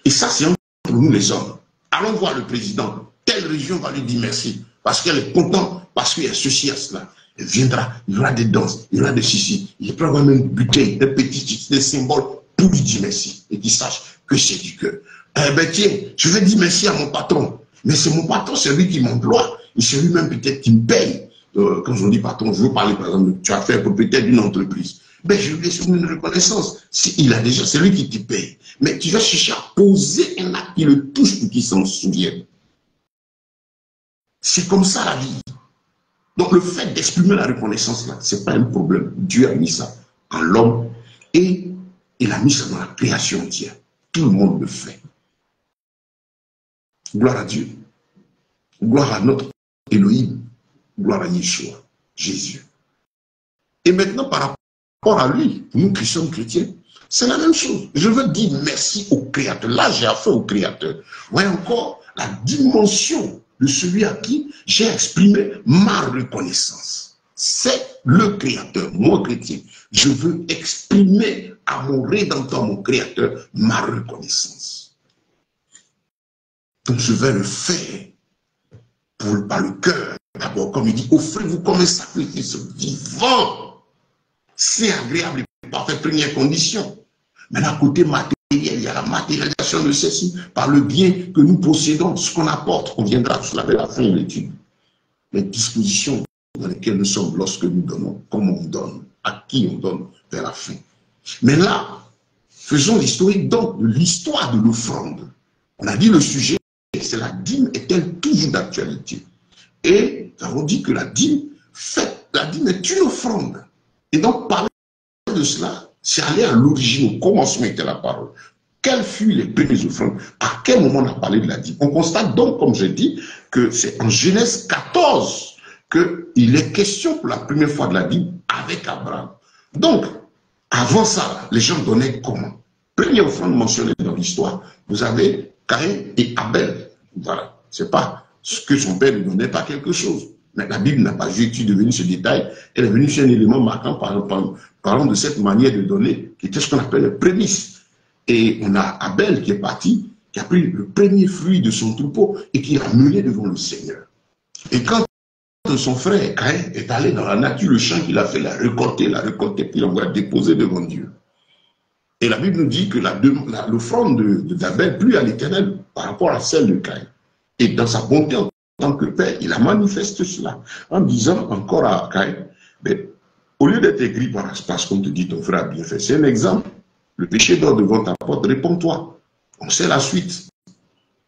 Et ça, c'est entre nous les hommes. Allons voir le président. Telle région va lui dire merci. Parce qu'elle est contente, parce qu'il y a ceci, à cela. Elle viendra, il y aura des danses, il y aura des ceci. Il peut avoir même une bouteille, des petits des symboles pour lui dire merci. Et qu'il sache que c'est du cœur. Eh ben tiens, je vais dire merci à mon patron. Mais c'est mon patron, c'est lui qui m'emploie. Et c'est lui-même peut-être qui me paye. Quand je dis patron, je veux parler par exemple, tu as fait propriétaire d'une entreprise. Ben, je lui laisse une reconnaissance. Il a déjà, c'est lui qui te paye. Mais tu vas chercher à poser un acte qui le touche pour qu'il s'en souvienne. C'est comme ça la vie. Donc le fait d'exprimer la reconnaissance là, c'est pas un problème. Dieu a mis ça en l'homme et il a mis ça dans la création entière. Tout le monde le fait. Gloire à Dieu. Gloire à notre Elohim. Gloire à Yeshua, Jésus. Et maintenant, par rapport à lui, nous qui sommes chrétiens, c'est la même chose. Je veux dire merci au Créateur. Là, j'ai affaire au Créateur. Vous voyez encore la dimension de celui à qui j'ai exprimé ma reconnaissance. C'est le Créateur, moi chrétien. Je veux exprimer à mon Rédempteur, mon Créateur, ma reconnaissance. Donc je vais le faire par le cœur. D'abord, comme il dit, offrez-vous comme un sacrifice vivant. C'est agréable et parfait, première condition. Mais d'un côté matériel, il y a la matérialisation de ceci par le bien que nous possédons, ce qu'on apporte. On viendra sur la fin de l'étude. Les dispositions dans lesquelles nous sommes lorsque nous donnons, comment on donne, à qui on donne vers la fin. Mais là, faisons l'historique donc de l'histoire de l'offrande. On a dit le sujet, c'est la dîme est-elle toujours d'actualité? Et nous avons dit que la dîme est une offrande. Et donc, parler de cela, c'est aller à l'origine, au commencement était la parole. Quelles furent les premières offrandes? À quel moment on a parlé de la dîme? On constate donc, comme j'ai dit, que c'est en Genèse 14 qu'il est question pour la première fois de la dîme avec Abraham. Donc, avant ça, les gens donnaient comment? Première offrande mentionnée dans l'histoire, vous avez Caïn et Abel. Voilà, c'est pas ce que son père ne donnait pas quelque chose. Mais la Bible n'a pas été devenue ce détail, elle est venue sur un élément marquant parlant de cette manière de donner, qui était ce qu'on appelle les prémices. Et on a Abel qui est parti, qui a pris le premier fruit de son troupeau et qui l'a mené devant le Seigneur. Et quand de son frère, Caïn, est allé dans la nature, le champ qu'il a fait, l'a récolté, puis l'a déposé devant Dieu. Et la Bible nous dit que l'offrande d'Abel plut à l'Éternel par rapport à celle de Caïn. Et dans sa bonté en tant que père, il a manifesté cela en disant encore à Caïn, mais, au lieu d'être aigri parce qu'on te dit ton frère a bien fait, c'est un exemple. Le péché dort devant ta porte, réponds-toi. On sait la suite.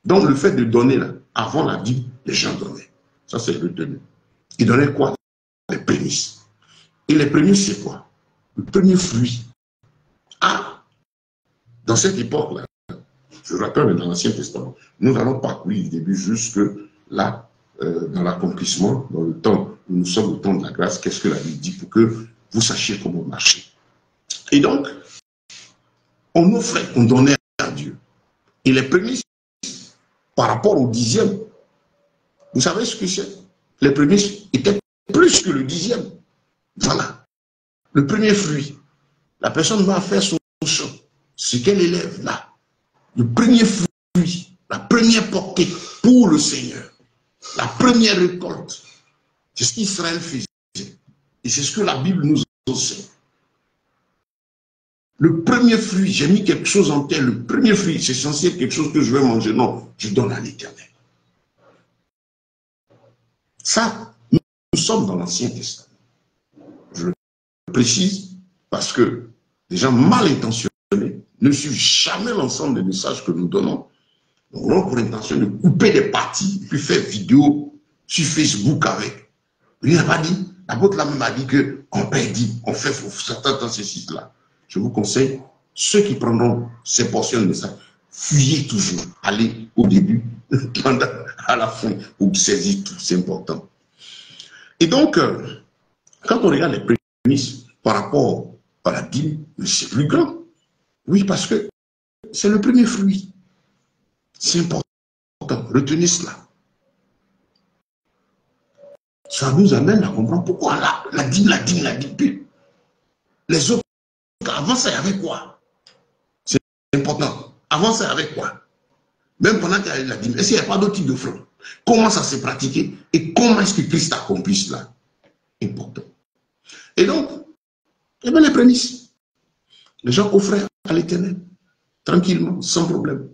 Donc le fait de donner, là, avant la vie, les gens donnaient. Ça, c'est retenu. Ils donnaient quoi? Les prémices. Et les prémices, c'est quoi? Le premier fruit. Ah, dans cette époque-là, je rappelle dans l'Ancien Testament, nous allons parcourir du début jusque là, dans l'accomplissement, dans le temps où nous sommes au temps de la grâce, qu'est-ce que la Bible dit pour que vous sachiez comment marcher. Et donc, on offrait, on donnait à Dieu. Et les prémices, par rapport au dixième, vous savez ce que c'est? Les prémices étaient plus que le dixième. Voilà. Le premier fruit. La personne va faire son champ. Ce qu'elle élève là. Le premier fruit. La première portée pour le Seigneur. La première récolte. C'est ce qu'Israël faisait. Et c'est ce que la Bible nous enseigne. Le premier fruit, j'ai mis quelque chose en terre. Le premier fruit, c'est censé être quelque chose que je vais manger. Non, je donne à l'Éternel. Ça, nous sommes dans l'Ancien Testament. Je le précise parce que les gens mal intentionnés ne suivent jamais l'ensemble des messages que nous donnons. Nous avons pour intention de couper des parties, puis faire vidéo sur Facebook avec. Il n'a pas dit, l'apôtre l'a même dit qu'on paye dit, on fait certains dans ces sites-là. Je vous conseille, ceux qui prendront ces portions de messages, fuyez toujours, allez au début, à la fin, vous saisissez tout, c'est important. Et donc, quand on regarde les prémices par rapport à la dîme, c'est plus grand. Oui, parce que c'est le premier fruit. C'est important. Retenez cela. Ça nous amène à comprendre pourquoi la dîme. Les autres, avant ça, il y avait quoi? C'est important. Avant ça, il y avait quoi? Même pendant qu'il y avait la dîme, est-ce qu'il n'y a pas d'autres types d'offrandes? Comment ça s'est pratiqué? Et comment est-ce que Christ accomplit cela? Important. Et donc, eh bien, les prémices. Les gens offraient à l'Éternel, tranquillement, sans problème.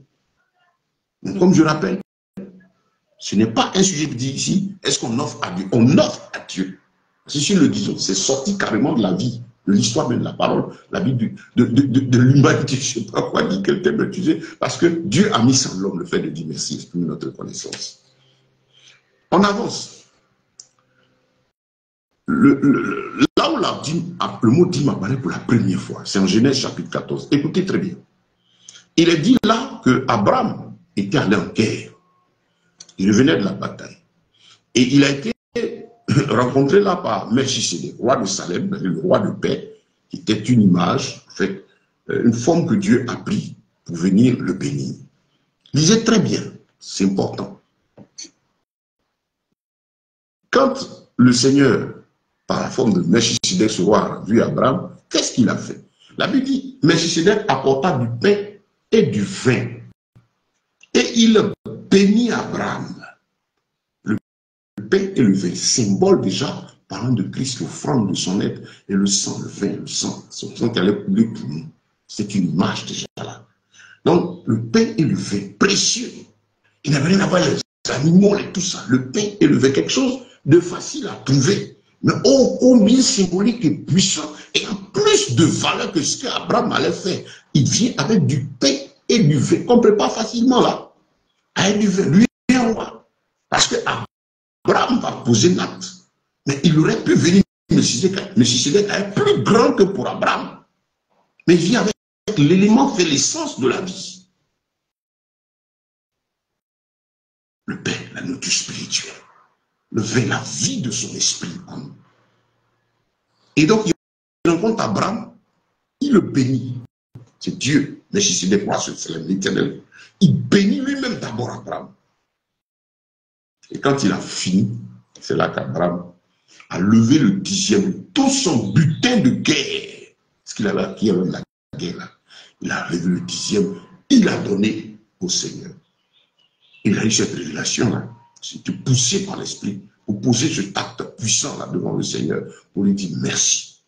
Donc, comme je rappelle, ce n'est pas un sujet de dire ici, est-ce qu'on offre à Dieu? On offre à Dieu. C'est si le disons, c'est sorti carrément de la vie, de l'histoire même de la parole, la vie de l'humanité. Je ne sais pas quoi dire, quel thème utiliser, parce que Dieu a mis en l'homme le fait de dire merci, exprimer notre reconnaissance. On avance. Là où le mot dîme apparaît pour la première fois, c'est en Genèse chapitre 14. Écoutez très bien. Il est dit là que Abraham était allé en guerre. Il revenait de la bataille. Et il a été rencontré là par Melchisedec, roi de Salem, le roi de paix, qui était une image, en fait, une forme que Dieu a pris pour venir le bénir. Lisez très bien, c'est important. Quand le Seigneur, par la forme de Melchisedec, ce roi, a vu Abraham, qu'est-ce qu'il a fait? La Bible dit, Melchisedec apporta du pain et du vin. Et il bénit Abraham. Le pain et le vin, symbole déjà, parlant de Christ, l'offrande de son être, et le sang, le vin, le sang, son sang qui allait couler pour nous. C'est une image déjà là. Donc, le pain et le vin, précieux. Il n'avait rien à voir avec les animaux et tout ça. Le pain et le vin, quelque chose de facile à trouver, mais ô combien symbolique et puissant, et en plus de valeur que ce qu'Abraham allait faire. Il vient avec du pain et du vin, qu'on ne prépare facilement là. Avec du vin, lui est un roi. Parce que Abraham va poser un acte. Mais il aurait pu venir, Melchisedec est plus grand que pour Abraham. Mais il vient avec l'élément fait l'essence de la vie. Le pain, la nourriture spirituelle. Le vin, la vie de son esprit en nous. Et donc, il rencontre Abraham, il le bénit. C'est Dieu, Melchisedec, c'est l'Éternel. Il bénit lui-même d'abord Abraham. Et quand il a fini, c'est là qu'Abraham a levé le dixième, tout son butin de guerre. Ce qu'il avait acquis avec la guerre là. Il a levé le dixième, il a donné au Seigneur. Il a eu cette révélation là. C'était poussé par l'Esprit pour poser ce acte puissant là devant le Seigneur, pour lui dire merci.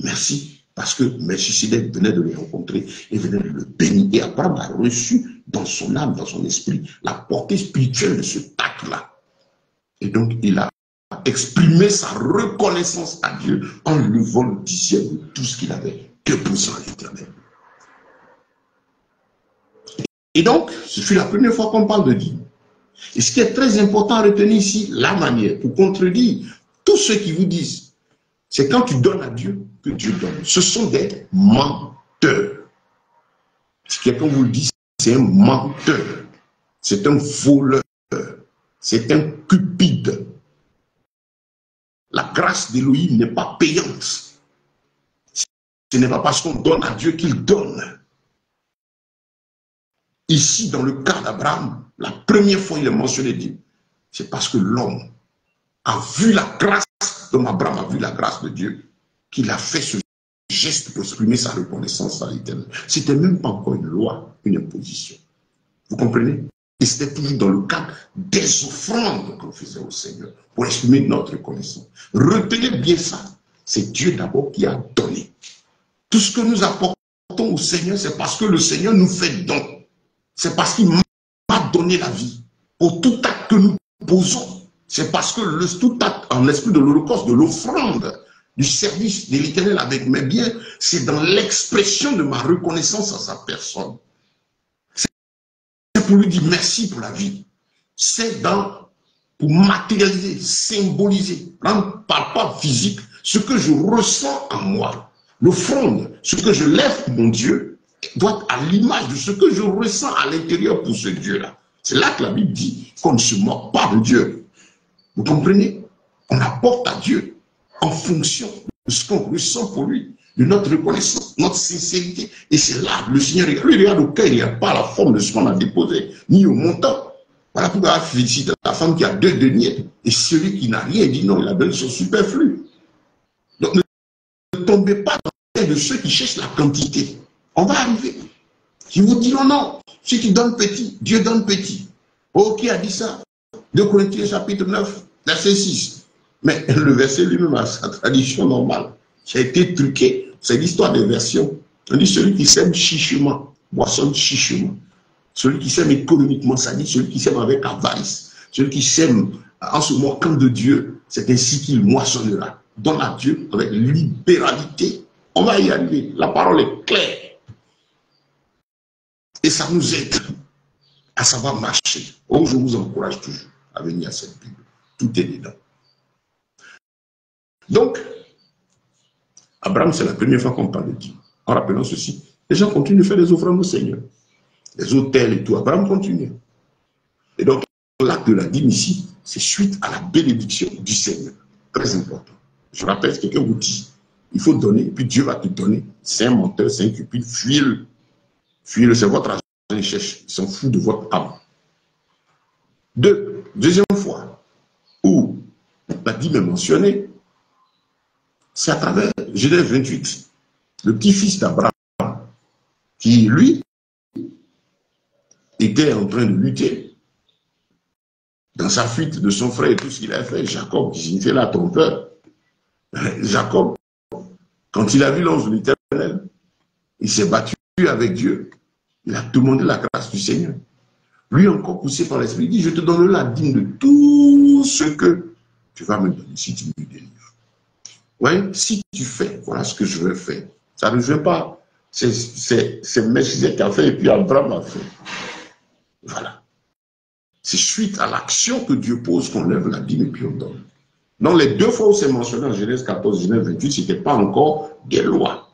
Merci, parce que Melchisedec venait de le rencontrer et venait de le bénir. Et Abraham a reçu dans son âme, dans son esprit, la portée spirituelle de ce acte-là. Et donc, il a exprimé sa reconnaissance à Dieu en levant le dixième de tout ce qu'il avait déposé à l'Éternel. Et donc, ce fut la première fois qu'on parle de dîme. Et ce qui est très important à retenir ici, la manière, pour contredire tous ceux qui vous disent, c'est quand tu donnes à Dieu que Dieu donne. Ce sont des menteurs. Si quelqu'un vous le dit, c'est un menteur, c'est un voleur, c'est un cupide. La grâce d'Élohim n'est pas payante. Ce n'est pas parce qu'on donne à Dieu qu'il donne. Ici, dans le cas d'Abraham, la première fois il est mentionné Dieu, c'est parce que l'homme a vu la grâce, comme Abraham a vu la grâce de Dieu, qu'il a fait ce geste pour exprimer sa reconnaissance à l'Éternel. C'était même pas encore une loi, une imposition. Vous comprenez? Et c'était toujours dans le cadre des offrandes qu'on faisait au Seigneur pour exprimer notre reconnaissance. Retenez bien ça. C'est Dieu d'abord qui a donné. Tout ce que nous apportons au Seigneur, c'est parce que le Seigneur nous fait don. C'est parce qu'il m'a donné la vie. Pour tout acte que nous posons, c'est parce que tout acte en l'esprit de l'holocauste, de l'offrande, du service de l'Éternel avec mes biens, c'est dans l'expression de ma reconnaissance à sa personne. C'est pour lui dire merci pour la vie. C'est pour matérialiser, symboliser, par pas physique, ce que je ressens en moi. L'offrande, ce que je lève pour mon Dieu, doit être à l'image de ce que je ressens à l'intérieur pour ce Dieu-là. C'est là que la Bible dit qu'on ne se moque pas de Dieu. Vous comprenez? On apporte à Dieu en fonction de ce qu'on ressent pour lui, de notre reconnaissance, notre sincérité. Et c'est là le Seigneur, lui, regarde au cœur, il n'y a pas la forme de ce qu'on a déposé, ni au montant. Voilà pourquoi il félicite la femme qui a 2 deniers. Et celui qui n'a rien dit non, il a donné son superflu. Donc ne tombez pas dans le de ceux qui cherchent la quantité. On va arriver. Qui vous diront non, si tu donnes petit, Dieu donne petit. Oh, qui a dit ça? 2 Corinthiens chapitre 9, verset 6. Mais le verset lui-même a sa tradition normale, qui a été truqué. C'est l'histoire des versions. On dit celui qui sème chichement, moissonne chichement. Celui qui sème économiquement, ça dit celui qui sème avec avarice. Celui qui sème en se moquant de Dieu, c'est ainsi qu'il moissonnera. Donne à Dieu avec libéralité. On va y arriver. La parole est claire. Et ça nous aide à savoir marcher. Oh, je vous encourage toujours à venir à cette Bible. Tout est dedans. Donc, Abraham, c'est la première fois qu'on parle de Dieu. En rappelant ceci, les gens continuent de faire des offrandes au Seigneur. Les autels et tout. Abraham continue. Et donc, l'acte de la dîme ici, c'est suite à la bénédiction du Seigneur. Très important. Je rappelle, quelqu'un vous dit, il faut donner, puis Dieu va te donner. C'est un menteur, c'est un cupide, fuis-le. Fuis-le, c'est votre argent, il cherche. Il s'en fout de votre âme. Deuxième fois, où la dîme est mentionnée, c'est à travers Genèse 28, le petit-fils d'Abraham, qui, lui, était en train de lutter dans sa fuite de son frère et tout ce qu'il a fait. Jacob, qui signifiait la trompeur. Jacob, quand il a vu l'ange de l'Éternel, il s'est battu avec Dieu. Il a demandé la grâce du Seigneur. Lui encore poussé par l'Esprit, il dit, je te donne la dîme de tout ce que tu vas me donner si tu me délivres. Ouais, si tu fais, voilà ce que je veux faire. Ça ne veut pas, c'est Melchisedec qui a fait et puis Abraham a fait. Voilà. C'est suite à l'action que Dieu pose qu'on lève la dîme et puis on donne. Donc les 2 fois où c'est mentionné en Genèse 14, Genèse 28, ce n'était pas encore des lois.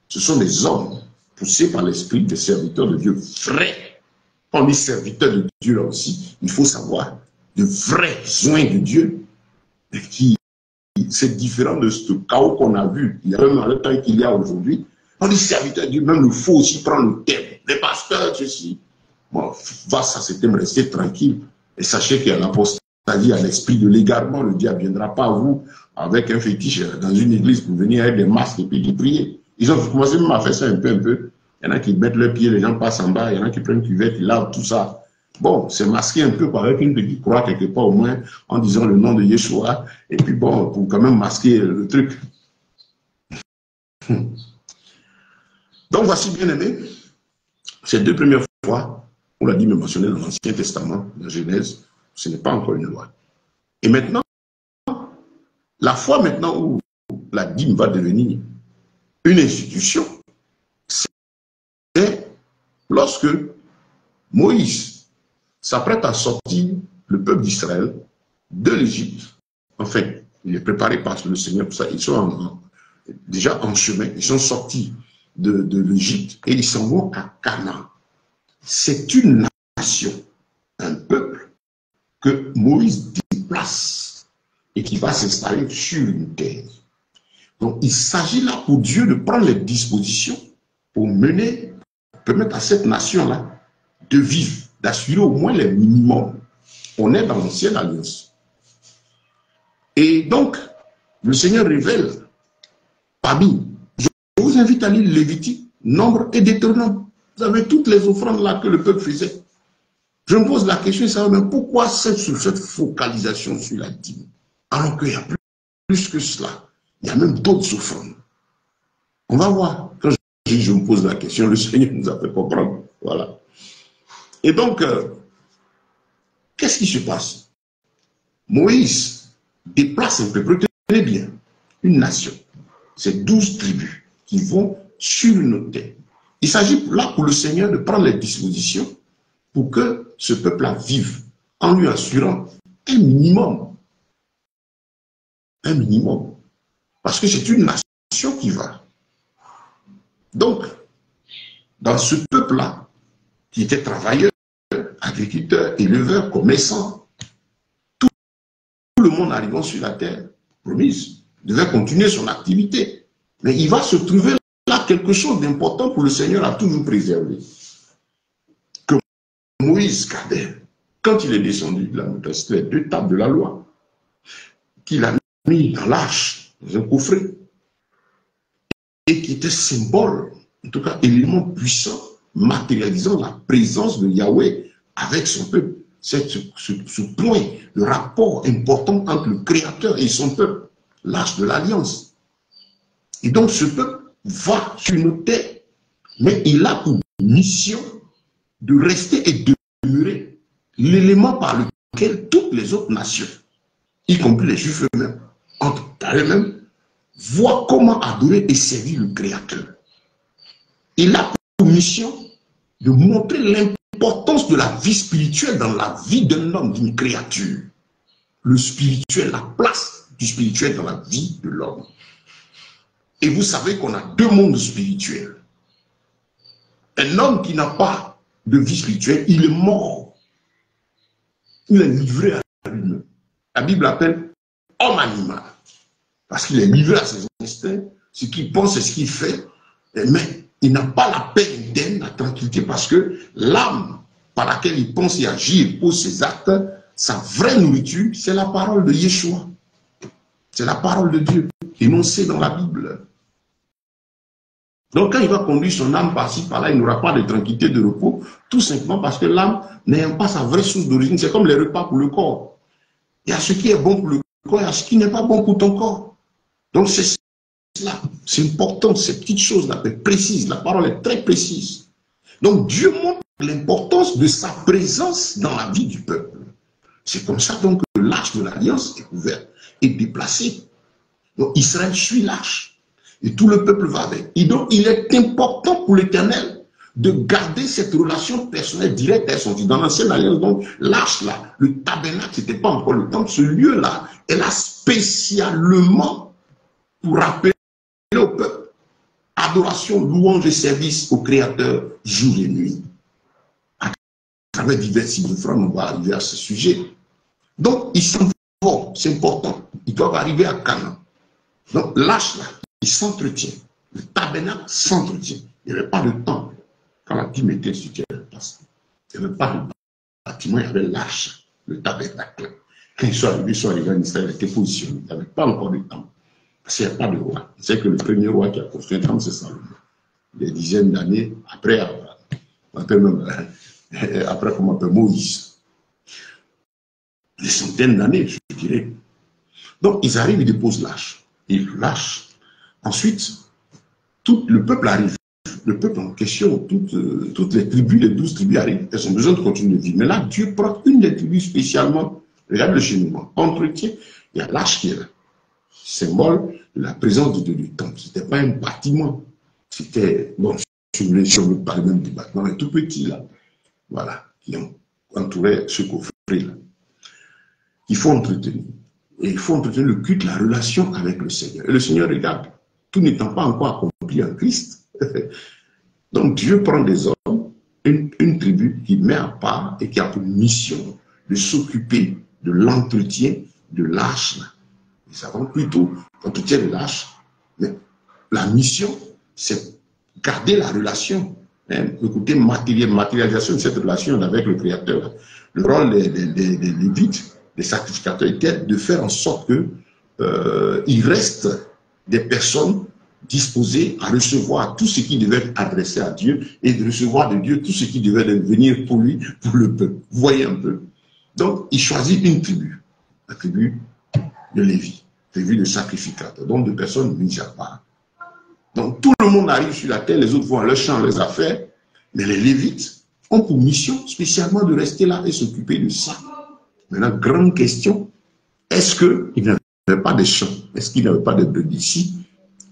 Ce sont des hommes poussés par l'esprit des serviteurs de Dieu vrais. On dit serviteurs de Dieu là aussi, il faut savoir de vrais soins de Dieu qui c'est différent de ce chaos qu'on a vu il y a même dans le temps qu'il y a aujourd'hui. On dit serviteur de Dieu, même il faut aussi prendre le thème. Les pasteurs, ceci. Bon, face à ce thème, restez tranquille et sachez qu'il y a l'apostasie à l'esprit de l'égarement. Le diable ne viendra pas à vous avec un fétiche dans une église pour venir avec des masques et puis prier. Ils ont commencé même à faire ça un peu. Il y en a qui mettent leurs pieds, les gens passent en bas, il y en a qui prennent une cuvette, ils lavent tout ça. Bon, c'est masqué un peu avec une petite croix quelque part au moins, en disant le nom de Yeshua, et puis bon, pour quand même masquer le truc. Donc voici, bien aimé, ces deux premières fois, on l'a dit, me mentionner dans l'Ancien Testament, dans Genèse, ce n'est pas encore une loi. Et maintenant, la fois maintenant où la dîme va devenir une institution, c'est lorsque Moïse s'apprête à sortir le peuple d'Israël de l'Égypte. Enfin, il est préparé par le Seigneur pour ça. Ils sont déjà en chemin. Ils sont sortis de l'Égypte et ils s'en vont à Canaan. C'est une nation, un peuple que Moïse déplace et qui va s'installer sur une terre. Donc, il s'agit là pour Dieu de prendre les dispositions pour mener, permettre à cette nation-là de vivre, d'assurer au moins les minimums. On est dans l'ancienne alliance. Et donc, le Seigneur révèle parmi, je vous invite à lire Lévitique, Nombre et Deutéronome. Vous avez toutes les offrandes là que le peuple faisait. Je me pose la question, ça, mais pourquoi cette focalisation sur la dîme? Alors qu'il y a plus que cela. Il y a même d'autres offrandes. On va voir. Quand je me pose la question, le Seigneur nous a fait comprendre. Voilà. Et donc, qu'est-ce qui se passe? Moïse déplace un peuple, retenez bien, une nation. C'est 12 tribus qui vont sur une terre. Il s'agit là pour le Seigneur de prendre les dispositions pour que ce peuple-là vive en lui assurant un minimum. Un minimum. Parce que c'est une nation qui va. Donc, dans ce peuple-là, qui était travailleur, agriculteur, éleveur, commerçant, tout le monde arrivant sur la terre promise devait continuer son activité. Mais il va se trouver là quelque chose d'important pour le Seigneur a toujours préservé. Que Moïse gardait, quand il est descendu de la montagne, c'était les 2 tables de la loi, qu'il a mis dans l'arche, dans un coffret, et qui était symbole, en tout cas élément puissant, matérialisant la présence de Yahweh avec son peuple. C'est ce point, le rapport important entre le Créateur et son peuple, l'arche de l'Alliance. Et donc ce peuple va sur une terre, mais il a pour mission de rester et de demeurer l'élément par lequel toutes les autres nations, y compris les Juifs eux-mêmes, entre eux-mêmes, voient comment adorer et servir le Créateur. Il a pour mission de montrer l'importance de la vie spirituelle dans la vie d'un homme, d'une créature. Le spirituel, la place du spirituel dans la vie de l'homme. Et vous savez qu'on a 2 mondes spirituels. Un homme qui n'a pas de vie spirituelle, il est mort. Il est livré à lui-même. La Bible l'appelle homme animal. Parce qu'il est livré à ses instincts, ce qu'il pense et ce qu'il fait, mais il n'a pas la paix interne, la tranquillité, parce que l'âme par laquelle il pense et agit pour ses actes, sa vraie nourriture, c'est la parole de Yeshua. C'est la parole de Dieu, énoncée dans la Bible. Donc quand il va conduire son âme par-ci, par-là, il n'aura pas de tranquillité, de repos, tout simplement parce que l'âme n'ayant pas sa vraie source d'origine. C'est comme les repas pour le corps. Il y a ce qui est bon pour le corps, il y a ce qui n'est pas bon pour ton corps. Donc c'est cela, c'est important, ces petites choses-là, précises, la parole est très précise. Donc Dieu montre l'importance de sa présence dans la vie du peuple. C'est comme ça donc que l'arche de l'Alliance est ouverte et déplacée. Donc Israël suit l'arche et tout le peuple va avec. Et donc il est important pour l'Éternel de garder cette relation personnelle directe avec son Dieu. Dans l'ancienne alliance, donc l'arche là, le tabernacle, ce n'était pas encore le temple, ce lieu-là est là spécialement pour rappeler au peuple adoration, louange et service au Créateur jour et nuit. À travers diverses offrandes, on va arriver à ce sujet. Donc, ils s'en vont, c'est important. Ils doivent arriver à Canaan. Donc, l'arche là, il s'entretient. Le tabernacle s'entretient. Il n'y avait pas de temple quand la dîme était sur la place. Il n'y avait pas de bâtiment, il y avait l'arche, le tabernacle. Quand ils sont arrivés en Israël, ils étaient positionnés. Il n'y avait pas encore de temple. Parce qu'il n'y a pas de roi. C'est que le premier roi qui a construit un temple, c'est Salomon. Des dizaines d'années après Abraham. après comment on appelle Moïse. Des centaines d'années, je dirais. Donc, ils arrivent, ils déposent l'âge. Ils lâchent. Ensuite, tout le peuple arrive. Le peuple en question, toutes les tribus, les 12 tribus arrivent. Elles ont besoin de continuer de vivre. Mais là, Dieu prend une des tribus spécialement. Regarde le cheminement. Entretien, il y a l'âge qui est là. Symbole de la présence de Dieu du temple. Ce n'était pas un bâtiment. C'était, bon, si on veut parler même du bâtiment, mais tout petit là. Voilà. Qui entourait ce coffret-là. Il faut entretenir. Et il faut entretenir le culte, la relation avec le Seigneur. Et le Seigneur regarde, tout n'étant pas encore accompli en Christ. Donc Dieu prend des hommes, une tribu qui met à part et qui a pour mission de s'occuper de l'entretien de l'arche. Nous savons plutôt l'entretien de l'arche. Mais la mission, c'est garder la relation. Écoutez, matérialisation de cette relation avec le Créateur. Le rôle des Lévites, des sacrificateurs, était de faire en sorte que il reste des personnes disposées à recevoir tout ce qui devait être adressé à Dieu et de recevoir de Dieu tout ce qui devait venir pour lui, pour le peuple. Vous voyez un peu. Donc, il choisit une tribu, la tribu de Lévi, tribu de sacrificateurs, dont deux personnes mises à part. Donc, tout le monde arrive sur la terre, les autres vont à leur champ, leurs affaires, mais les Lévites ont pour mission spécialement de rester là et s'occuper de ça. Maintenant, grande question, est-ce qu'ils n'avaient pas de champs? Est-ce qu'ils n'avaient pas de brebis? Ici,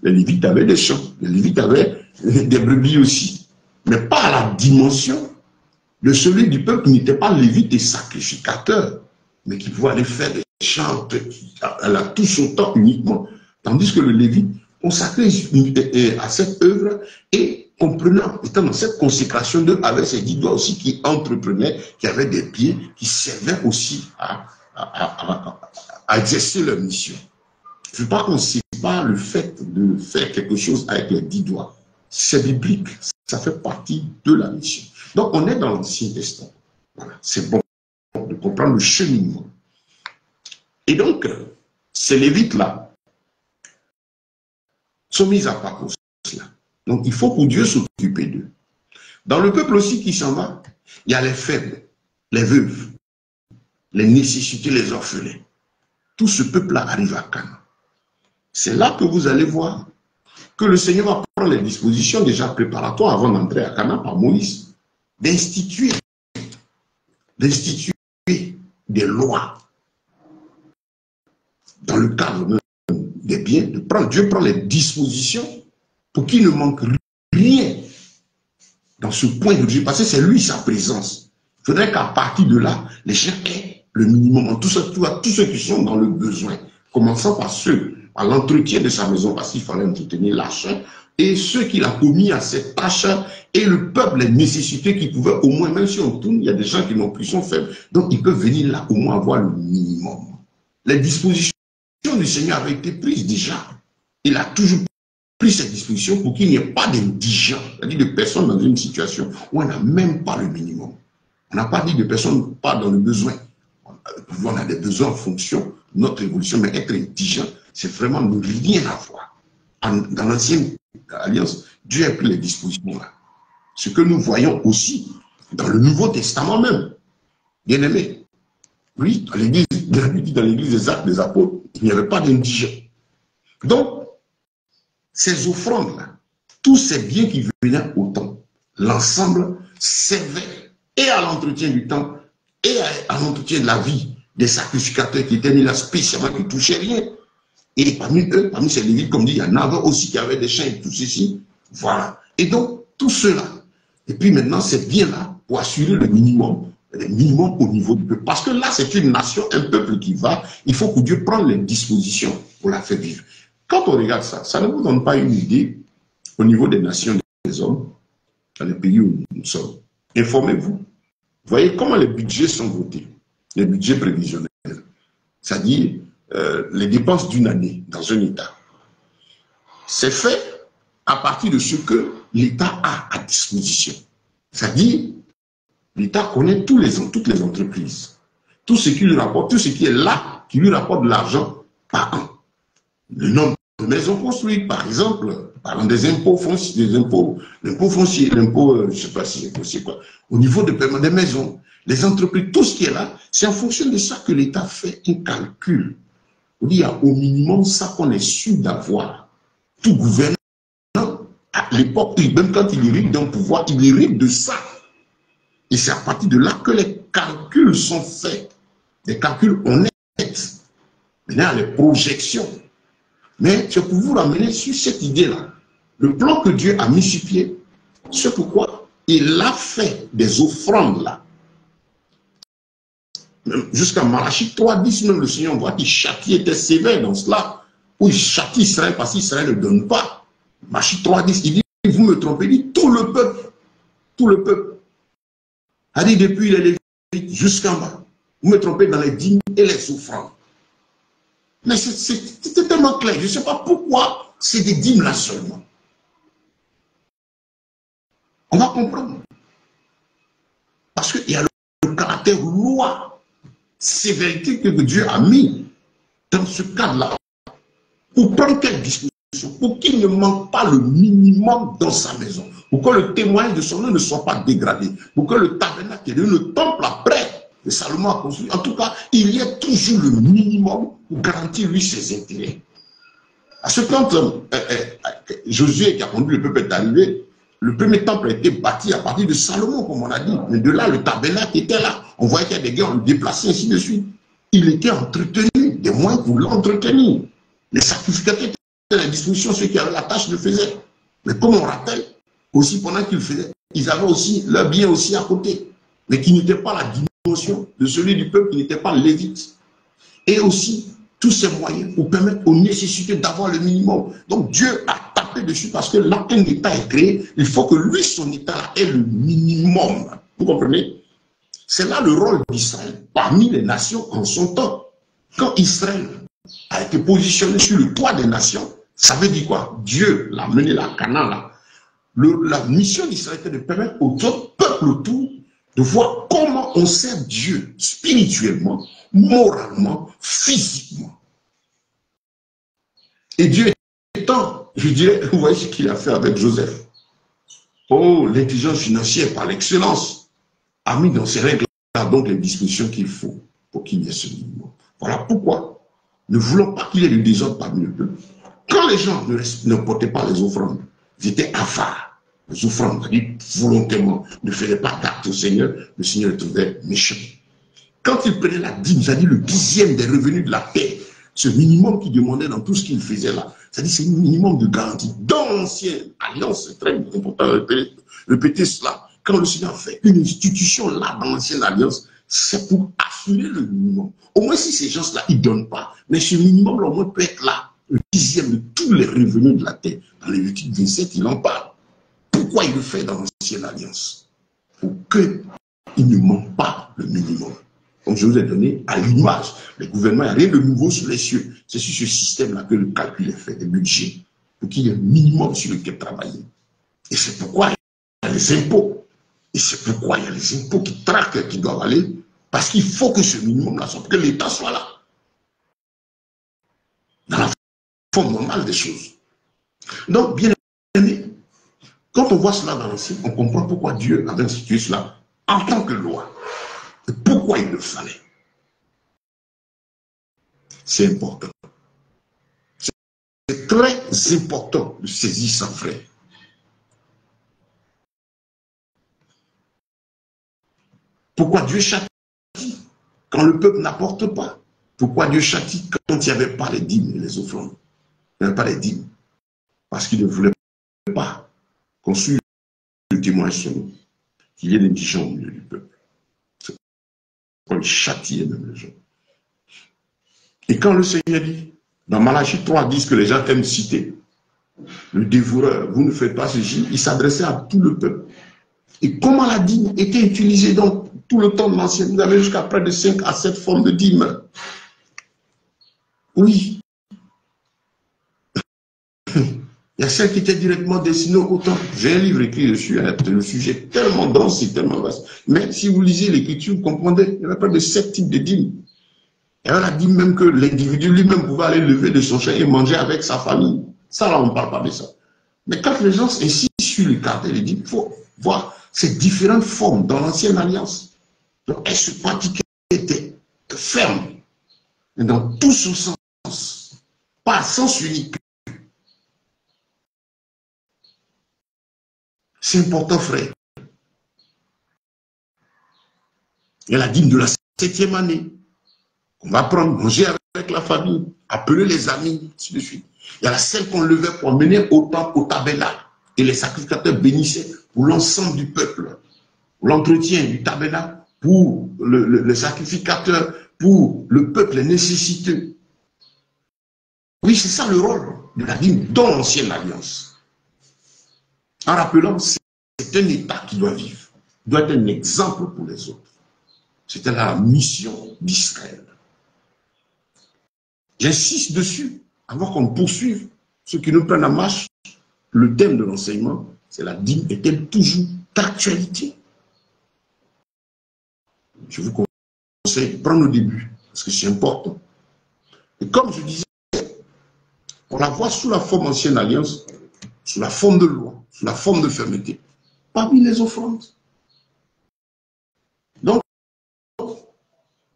les Lévites avaient des champs, les Lévites avaient des brebis aussi, mais pas à la dimension de celui du peuple qui n'était pas Lévite et sacrificateur, mais qui pouvait aller faire des chants à tout son temps uniquement. Tandis que le Lévite consacré à cette œuvre et comprenant, étant dans cette consécration d'eux, avec ses 10 doigts aussi qui entreprenaient, qui avaient des pieds, qui servaient aussi à exercer leur mission. Je ne veux pas qu'on sépare le fait de faire quelque chose avec les 10 doigts. C'est biblique, ça fait partie de la mission. Donc on est dans l'Ancien Testament. Voilà, c'est bon de comprendre le cheminement. Et donc, ces Lévites-là sont mis à part pour cela. Donc il faut pour Dieu s'occuper d'eux. Dans le peuple aussi qui s'en va, il y a les faibles, les veuves, les nécessités, les orphelins. Tout ce peuple-là arrive à Canaan. C'est là que vous allez voir que le Seigneur va prendre les dispositions déjà préparatoires avant d'entrer à Canaan par Moïse, d'instituer des lois dans le cadre des biens, Dieu prend les dispositions pour qu'il ne manque rien dans ce point de Dieu, parce que c'est lui sa présence. Il faudrait qu'à partir de là, les gens aient le minimum, tous ceux qui sont dans le besoin, commençant par ceux à l'entretien de sa maison, parce qu'il fallait entretenir l'achat, et ceux qu'il a commis à cette tâche, et le peuple, les nécessités qui pouvaient au moins, même si on tourne, il y a des gens qui n'ont plus, sont faibles, donc ils peuvent venir là au moins avoir le minimum. Les dispositions du Seigneur avaient été prises déjà. Il a toujours pris ces dispositions pour qu'il n'y ait pas d'indigents, c'est-à-dire de personnes dans une situation où on n'a même pas le minimum. On n'a pas dit de personnes pas dans le besoin. On a des besoins en fonction de notre évolution, mais être indigent, c'est vraiment ne rien avoir. Dans l'ancienne alliance, Dieu a pris les dispositions là. Ce que nous voyons aussi dans le Nouveau Testament même. Bien aimé, oui, dans l'église des Actes des Apôtres, il n'y avait pas d'indigents. Donc, ces offrandes-là, tous ces biens qui venaient au temple, l'ensemble servait et à l'entretien du temple et à l'entretien de la vie des sacrificateurs qui étaient mis là spécialement, qui ne touchaient rien. Et parmi eux, parmi ces Lévites, comme dit, il y en avait aussi qui avaient des champs et tout ceci. Voilà. Et donc, tout cela. Et puis maintenant, c'est bien là pour assurer le minimum au niveau du peuple. Parce que là, c'est une nation, un peuple qui va. Il faut que Dieu prenne les dispositions pour la faire vivre. Quand on regarde ça, ça ne vous donne pas une idée au niveau des nations des hommes, dans les pays où nous sommes. Informez-vous. Voyez comment les budgets sont votés, les budgets prévisionnels. C'est-à-dire les dépenses d'une année dans un État. C'est fait à partir de ce que l'État a à disposition. C'est-à-dire, l'État connaît toutes les entreprises, tout ce qui lui rapporte, tout ce qui est là, qui lui rapporte de l'argent par an. Le nombre maisons construites, par exemple, parlant des impôts fonciers, l'impôt foncier, l'impôt, je ne sais pas si c'est quoi, au niveau de paiement des maisons, les entreprises, tout ce qui est là, c'est en fonction de ça que l'État fait un calcul. Il y a au minimum ça qu'on est sûr d'avoir. Tout gouvernant, à l'époque, même quand il hérite d'un pouvoir, il hérite de ça. Et c'est à partir de là que les calculs sont faits. Des calculs honnêtes. Maintenant, les projections. Mais c'est pour vous ramener sur cette idée-là. Le plan que Dieu a mis sur pied, c'est pourquoi il a fait des offrandes là. Jusqu'à Malachie 3:10, même le Seigneur voit qu'il châtie était sévère dans cela, où il châtie Israël parce qu'Israël ne donne pas. Malachie 3:10, il dit, vous me trompez, il dit, tout le peuple, a dit depuis les Lévites jusqu'en bas, vous me trompez dans les dîmes et les offrandes. Mais c'était tellement clair, je ne sais pas pourquoi c'est des dîmes là seulement. On va comprendre. Parce qu'il y a le caractère loi, sévérité que Dieu a mis dans ce cadre-là. Pour prendre quelle disposition? Pour qu'il ne manque pas le minimum dans sa maison. Pour que le témoignage de son nom ne soit pas dégradé. Pour que le tabernacle, le temple après, que Salomon a construit, en tout cas, il y a toujours le minimum pour garantir lui ses intérêts. Parce que quand Josué qui a conduit le peuple est arrivé, le premier temple a été bâti à partir de Salomon, comme on a dit. Mais de là, le tabernacle était là. On voyait qu'il y a des gars, on le déplaçait, ainsi de suite. Il était entretenu, des moyens pour l'entretenir. Les sacrificateurs étaient à la disposition, ceux qui avaient la tâche le faisaient. Mais comme on rappelle, aussi pendant qu'ils le faisaient, ils avaient aussi leur bien aussi à côté, mais qui n'était pas la dimension de celui du peuple qui n'était pas lévite. Et aussi, tous ces moyens pour permettre aux nécessités d'avoir le minimum. Donc Dieu a tapé dessus parce que là qu'un État est créé, il faut que lui, son État ait le minimum. Vous comprenez? C'est là le rôle d'Israël parmi les nations en son temps. Quand Israël a été positionné sur le toit des nations, ça veut dire quoi? Dieu l'a mené là, Canaan là. La mission d'Israël était de permettre aux autres peuples autour de voir comment on sert Dieu spirituellement, moralement, physiquement. Et Dieu étant, je dirais, vous voyez ce qu'il a fait avec Joseph. Oh, l'intelligence financière par l'excellence a mis dans ses règles donc les dispositions qu'il faut pour qu'il y ait ce minimum. Voilà pourquoi ne voulons pas qu'il y ait du désordre parmi le peuple. Quand les gens ne portaient pas les offrandes, ils étaient avares. Les offrandes, volontairement, ne faisaient pas d'acte au Seigneur, le Seigneur les trouvait méchants. Quand ils prenaient la dîme, c'est-à-dire le 10e des revenus de la paix, ce minimum qu'ils demandaient dans tout ce qu'ils faisaient là, c'est-à-dire c'est un minimum de garantie. Dans l'ancienne alliance, c'est très important de répéter cela. Quand le Seigneur fait une institution là, dans l'ancienne alliance, c'est pour assurer le minimum. Au moins si ces gens-là, ils ne donnent pas, mais ce minimum-là, au moins peut être là, le 10e de tous les revenus de la terre. Dans Lévitique 27, il en parle. Pourquoi il le fait dans l'ancienne alliance? Pour qu'il ne manque pas le minimum. Comme je vous ai donné à l'image, le gouvernement, il n'y a rien de nouveau sur les cieux. C'est sur ce système-là que le calcul est fait, des budgets, pour qu'il y ait un minimum sur lequel travailler. Et c'est pourquoi il y a les impôts. Et c'est pourquoi il y a les impôts qui traquent, qui doivent aller, parce qu'il faut que ce minimum-là soit, que l'État soit là. Dans la forme normale des choses. Donc, bien aimé, quand on voit cela dans l'ancien, on comprend pourquoi Dieu avait institué cela en tant que loi. Et pourquoi il le fallait. C'est important. C'est très important de saisir ça, frère. Pourquoi Dieu châtie quand le peuple n'apporte pas? Pourquoi Dieu châtie quand il n'y avait pas les dîmes et les offrandes? Il n'y avait pas les dîmes. Parce qu'il ne voulait pas qu'on suive le témoignage sur nous, qu'il y ait des indigents au milieu du peuple. C'est pourquoi il châtiait même les gens. Et quand le Seigneur dit, dans Malachie 3:10 que les gens aiment citer, le dévoreur, vous ne faites pas ceci, il s'adressait à tout le peuple. Et comment la dîme était utilisée dans tout le temps de l'ancien? Vous avez jusqu'à près de 5 à 7 formes de dîme. Oui. Il y a celles qui étaient directement destinées au temps. J'ai un livre écrit dessus, le sujet tellement dense et tellement vaste. Mais si vous lisez l'écriture, vous comprendrez, il y avait près de 7 types de dîmes. Et on a dit même que l'individu lui-même pouvait aller lever de son champ et manger avec sa famille. Ça, là, on ne parle pas de ça. Mais quand les gens insistent sur le cartel, ils disent qu'il faut voir ces différentes formes dans l'ancienne alliance. Donc, elles se pratiquaient fermes, et dans tout son sens, pas à sens unique. C'est important, frère. Il y a la dîme de la 7e année. On va prendre, manger avec la famille, appeler les amis, ainsi de suite. Il y a la celle qu'on levait pour mener au temple, au tabernacle. Et les sacrificateurs bénissaient pour l'ensemble du peuple. Pour l'entretien du tabernacle, pour le sacrificateur, pour le peuple nécessiteux. Oui, c'est ça le rôle de la dîme dans l'ancienne alliance. En rappelant, c'est un État qui doit vivre, doit être un exemple pour les autres. C'était la mission d'Israël. J'insiste dessus, avant qu'on poursuive, ceux qui nous prennent en marche, le thème de l'enseignement, c'est la dîme est-elle toujours d'actualité? Je vous conseille de prendre au début, parce que c'est important. Et comme je disais, on la voit sous la forme ancienne alliance, sous la forme de loi, sous la forme de fermeté, parmi les offrandes. Donc,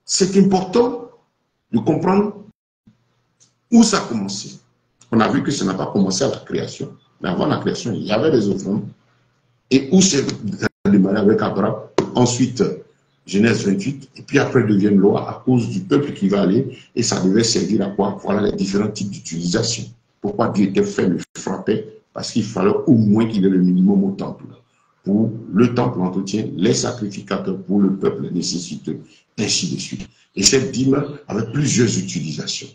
c'est important de comprendre où ça a commencé. On a vu que ça n'a pas commencé à la création. Mais avant la création, il y avait des offrandes. Et où c'est démarré avec Abraham. Ensuite, Genèse 28. Et puis après, devient une loi à cause du peuple qui va aller. Et ça devait servir à quoi? Voilà les différents types d'utilisation. Pourquoi Dieu était fait le frappait? Parce qu'il fallait au moins qu'il ait le minimum au temple. Pour le temple, l'entretien, les sacrificateurs, pour le peuple nécessiteux, ainsi de suite. Et cette dîme avait plusieurs utilisations.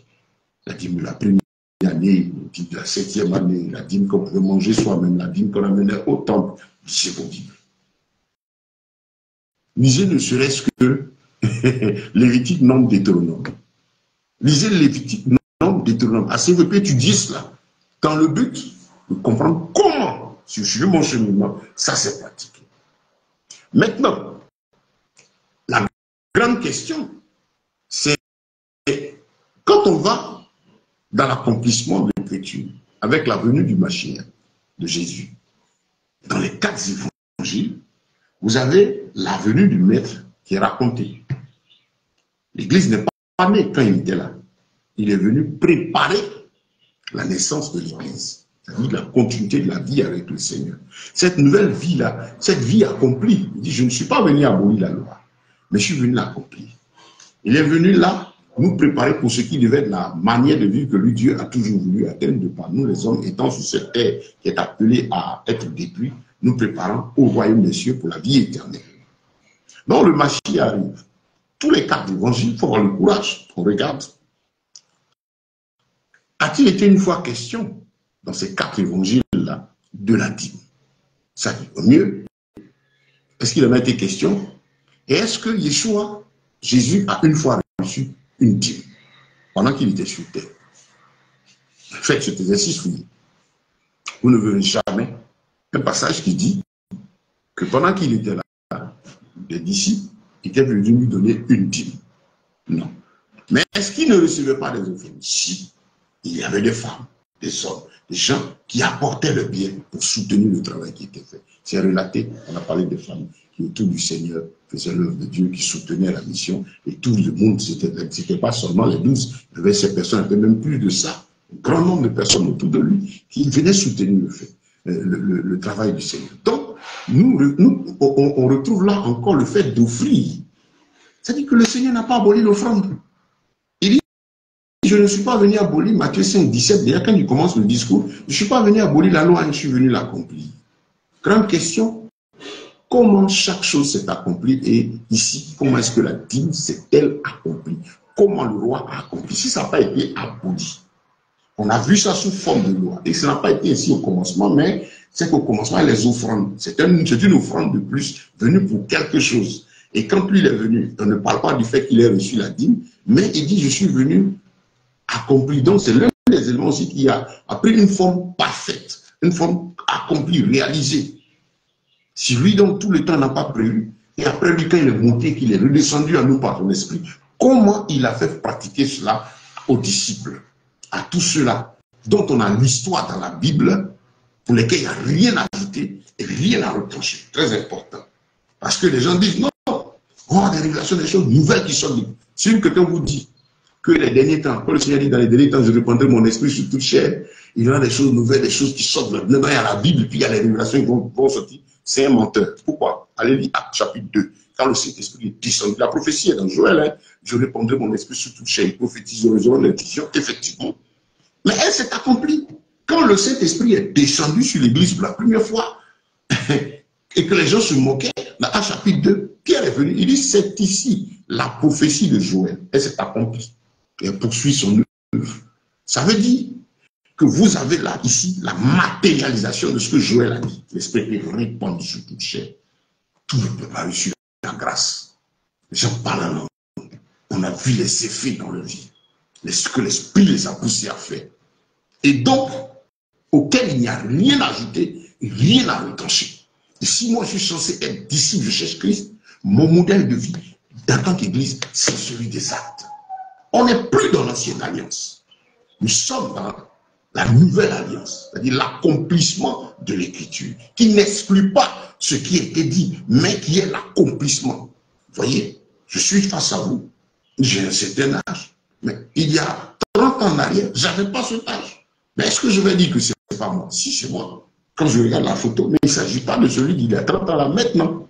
La dîme de la première année, la dîme de la 7e année, la dîme qu'on pouvait manger soi-même, la dîme qu'on amenait au temple. C'est vos Bibles. Lisez ne serait-ce que Lévitique, Nombre, Deutéronome. Lisez Lévitique, Nombre, Deutéronome. Assez vous pouvez étudier cela dans le but de comprendre comment, sur mon cheminement, ça s'est pratiqué. Maintenant, la grande question, c'est quand on va dans l'accomplissement de l'écriture, avec la venue du Mashiach, de Jésus, dans les 4 évangiles, vous avez la venue du Maître qui est racontée. L'Église n'est pas née quand il était là. Il est venu préparer la naissance de l'Église, c'est-à-dire la continuité de la vie avec le Seigneur. Cette nouvelle vie-là, cette vie accomplie, il dit, je ne suis pas venu abolir la loi, mais je suis venu l'accomplir. Il est venu là nous préparer pour ce qui devait être la manière de vivre que lui, Dieu a toujours voulu atteindre de par nous, les hommes, étant sur cette terre qui est appelée à être détruite, nous préparant au royaume des cieux pour la vie éternelle. Donc le Mashiach arrive. Tous les 4 évangiles, il faut avoir le courage. On regarde. A-t-il été une fois question, dans ces 4 évangiles-là, de la dîme? Ça dit au mieux. Est-ce qu'il en a été question? Et est-ce que Yeshua, Jésus, a une fois reçu une dîme pendant qu'il était sur terre? Faites cet exercice, vous ne verrez jamais un passage qui dit que pendant qu'il était là, les disciples étaient venus lui donner une dîme. Non. Mais est-ce qu'il ne recevait pas des offrandes? Si. Il y avait des femmes, des hommes, des gens qui apportaient le bien pour soutenir le travail qui était fait. C'est relaté, on a parlé des femmes qui autour du Seigneur faisaient l'œuvre de Dieu, qui soutenaient la mission, et tout le monde, c'était pas seulement les 12, il y avait ces personnes, il y avait même plus de ça, un grand nombre de personnes autour de lui qui venaient soutenir le travail du Seigneur. Donc, on retrouve là encore le fait d'offrir. C'est-à-dire que le Seigneur n'a pas aboli l'offrande. Il dit, je ne suis pas venu abolir, Matthieu 5, 17, déjà quand il commence le discours, je ne suis pas venu abolir la loi, je suis venu l'accomplir. Grande question, comment chaque chose s'est accomplie et ici, comment est-ce que la dîme s'est-elle accomplie? Comment le roi a accompli? Si ça n'a pas été aboli, on a vu ça sous forme de loi et ça n'a pas été ainsi au commencement, mais c'est qu'au commencement, les offrandes, c'est une offrande de plus venue pour quelque chose. Et quand lui il est venu, on ne parle pas du fait qu'il ait reçu la dîme, mais il dit, je suis venu accomplir. Donc c'est l'un des éléments aussi qui a pris une forme parfaite, une forme accomplie, réalisée. Si lui, donc, tout le temps n'a pas prévu, et après lui, quand il est monté, qu'il est redescendu à nous par son esprit, comment il a fait pratiquer cela aux disciples, à tous ceux-là dont on a l'histoire dans la Bible, pour lesquels il n'y a rien à ajouter et rien à retrancher. Très important. Parce que les gens disent non, oh, des révélations, des choses nouvelles qui sortent. Si quelqu'un vous dit que les derniers temps, quand le Seigneur dit dans les derniers temps, je répandrai mon esprit sur toute chair, il y aura des choses nouvelles, des choses qui sortent. Maintenant, il y a la Bible, puis il y a les révélations qui vont sortir. C'est un menteur. Pourquoi? Allez lire Actes chapitre 2. Quand le Saint-Esprit est descendu, la prophétie est dans Joël, hein, je répandrai mon esprit sur toute chair. Ils prophétisent, ils auront les visions, effectivement. Mais elle s'est accomplie. Quand le Saint-Esprit est descendu sur l'Église pour la première fois, et que les gens se moquaient, dans Actes chapitre 2, Pierre est venu, il dit, c'est ici la prophétie de Joël. Elle s'est accomplie. Et elle poursuit son œuvre. Ça veut dire que vous avez là, ici, la matérialisation de ce que Joël a dit. L'Esprit est répandu sur toute chair. Tout ne peut pas réussir la grâce. Les gens parlent en langue. On a vu les effets dans leur vie. Ce que l'Esprit les a poussés à faire. Et donc, auquel il n'y a rien à ajouter, rien à retrancher. Et si moi je suis censé être disciple, je cherche Christ, mon modèle de vie, en tant qu'Église, c'est celui des actes. On n'est plus dans l'ancienne alliance. Nous sommes dans la nouvelle alliance, c'est-à-dire l'accomplissement de l'Écriture, qui n'exclut pas ce qui a été dit, mais qui est l'accomplissement. Vous voyez, je suis face à vous, j'ai un certain âge, mais il y a 30 ans en arrière, je n'avais pas cet âge. Mais est-ce que je vais dire que ce n'est pas moi? Si, c'est moi. Quand je regarde la photo, mais il ne s'agit pas de celui d'il y a 30 ans là maintenant.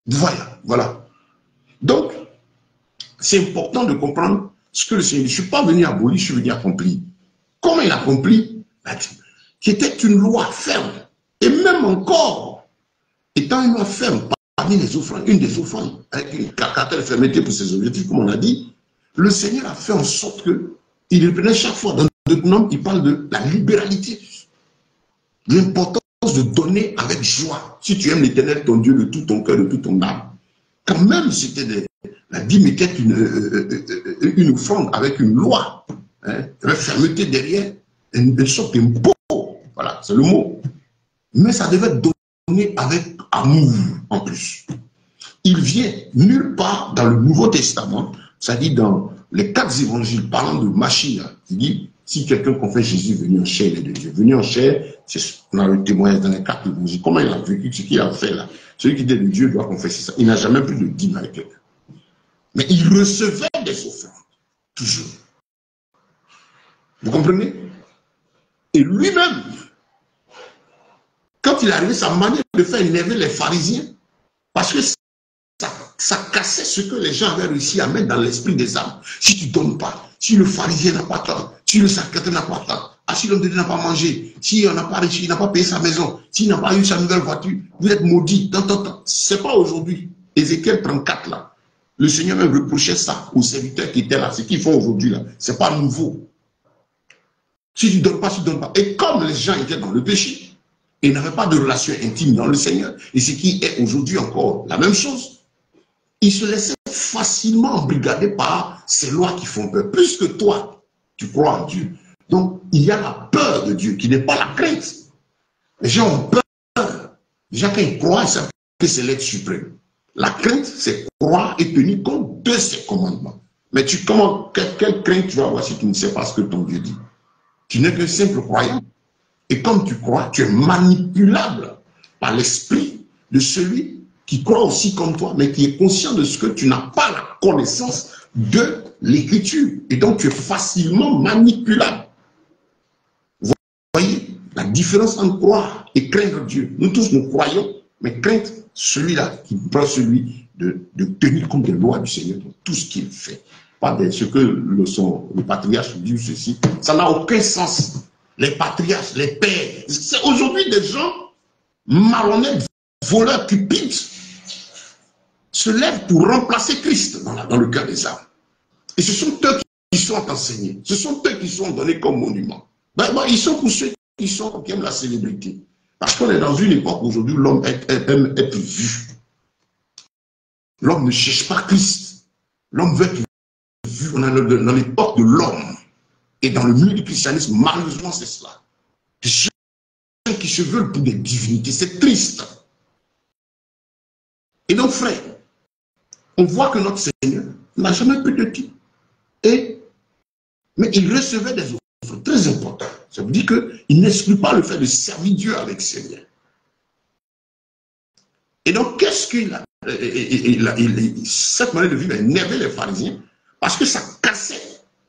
Voilà. Donc, c'est important de comprendre ce que le Seigneur dit. Je ne suis pas venu abolir, je suis venu accomplir. Comment il accomplit? Qui était une loi ferme. Et même encore, étant une loi ferme, parmi les offrandes, une des offrandes, avec une caractère de fermeté pour ses objectifs, comme on a dit, le Seigneur a fait en sorte que il reprenait chaque fois, dans Deutéronome, il parle de la libéralité. L'importance de donner avec joie. Si tu aimes l'Éternel, ton Dieu, de tout ton cœur, de toute ton âme. Quand même, c'était la dîme était une offrande avec une loi, hein, avec fermeté derrière, une sorte d'impôt. Voilà, c'est le mot. Mais ça devait être donné avec amour en plus. Il vient nulle part dans le Nouveau Testament, c'est-à-dire dans les 4 évangiles parlant de Mashiach, qui dit si quelqu'un confesse Jésus venu en chair, il est de Dieu. Venu en chair, c'est on a le témoignage dans les 4 évangiles. Comment il a vécu, ce qu'il a fait là. Celui qui est de Dieu doit confesser ça. Il n'a jamais pris de dîme avec quelqu'un. Mais il recevait des offrandes, toujours. Vous comprenez? Et lui-même, quand il est arrivé, sa manière de faire énerver les pharisiens, parce que ça cassait ce que les gens avaient réussi à mettre dans l'esprit des âmes. Si tu ne donnes pas, si le pharisien n'a pas tant, si le sacrificateur n'a pas tant, si l'homme de Dieu n'a pas mangé, s'il n'a pas réussi, il n'a pas payé sa maison, s'il n'a pas eu sa nouvelle voiture, vous êtes maudit. Ce n'est pas aujourd'hui. Ézéchiel 34 là. Le Seigneur même reprochait ça aux serviteurs qui étaient là. Ce qu'ils font aujourd'hui là, ce n'est pas nouveau. Si tu ne donnes pas, tu ne donnes pas. Et comme les gens étaient dans le péché, et n'avaient pas de relation intime dans le Seigneur, et ce qui est aujourd'hui encore la même chose, ils se laissaient facilement embrigader par ces lois qui font peur. Plus que toi, tu crois en Dieu. Donc, il y a la peur de Dieu, qui n'est pas la crainte. Les gens ont peur. Les gens, quand ils croient, ils savent que c'est l'être suprême. La crainte, c'est croire et tenir compte de ses commandements. Mais quelle crainte tu vas avoir si tu ne sais pas ce que ton Dieu dit? Tu n'es qu'un simple croyant. Et comme tu crois, tu es manipulable par l'esprit de celui qui croit aussi comme toi, mais qui est conscient de ce que tu n'as pas la connaissance de l'écriture. Et donc, tu es facilement manipulable. Vous voyez la différence entre croire et craindre Dieu. Nous tous, nous croyons, mais craindre celui-là qui prend celui de tenir compte des lois du Seigneur dans tout ce qu'il fait. Pas de ce que le patriarche dit ceci. Ça n'a aucun sens. Les patriarches, les pères, c'est aujourd'hui des gens malhonnêtes, voleurs, cupides, se lèvent pour remplacer Christ dans le cœur des âmes. Et ce sont eux qui sont enseignés. Ce sont eux qui sont donnés comme monuments. Ils sont pour ceux qui aiment la célébrité. Parce qu'on est dans une époque aujourd'hui où l'homme aime être vu. L'homme ne cherche pas Christ. L'homme veut être vu. On est dans l'époque de l'homme. Et dans le milieu du christianisme, malheureusement, c'est cela. Des gens qui se veulent pour des divinités. C'est triste. Et donc, frère, on voit que notre Seigneur n'a jamais pris de titre. Mais il recevait des offres très importantes. Ça veut dire qu'il n'exclut pas le fait de servir Dieu avec ses biens. Et donc, qu'est-ce qu'il a, cette manière de vivre a énervé les pharisiens parce que ça cassait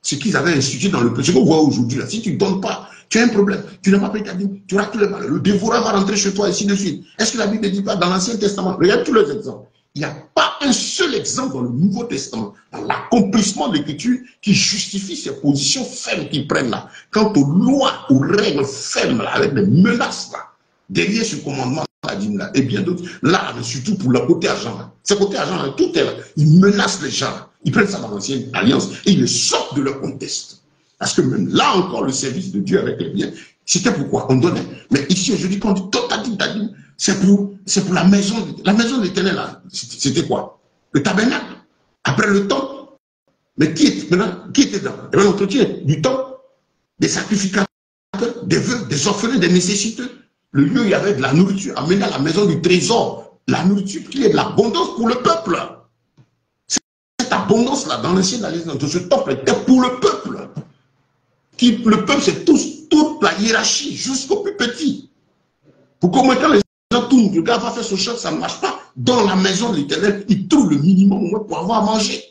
ce qu'ils avaient institué dans le péché. Ce qu'on voit aujourd'hui, là, si tu ne donnes pas, tu as un problème, tu n'as pas payé ta dîme, tu auras tous les malheurs, le dévoreur va rentrer chez toi, et ainsi de suite. Est-ce que la Bible ne dit pas dans l'Ancien Testament? Regarde tous les exemples. Il n'y a pas un seul exemple dans le Nouveau Testament, dans l'accomplissement de l'Écriture, qui justifie ces positions fermes qu'ils prennent là. Quant aux lois, aux règles fermes, là, avec des menaces là, derrière ce commandement, la dîme là, et bien d'autres, là, mais surtout pour le côté argent là. Ce côté argent là, tout est là. Ils menacent les gens là. Ils prennent ça dans l'Ancienne Alliance et ils les sortent de leur contexte. Parce que même là encore, le service de Dieu avec les biens, c'était pourquoi on donnait. Mais ici, aujourd'hui, quand on dit totalement, c'est pour la maison de l'Éternel là. C'était quoi? Le tabernacle. Après le temple. Mais qui était dedans? Et bien, l'entretien du temple, des sacrificateurs, des veuves, des orphelins, des nécessiteux. Le lieu où il y avait de la nourriture, amené à la maison du trésor. La nourriture qui est de l'abondance pour le peuple. Cette abondance-là, dans l'ancienne alliance, de ce temple, était pour le peuple. Le peuple, c'est toute la hiérarchie, jusqu'au plus petit. Pour comment quand les gens tournent, le gars va faire son champ, ça ne marche pas. Dans la maison de l'Éternel, il trouve le minimum au moins pour avoir à manger.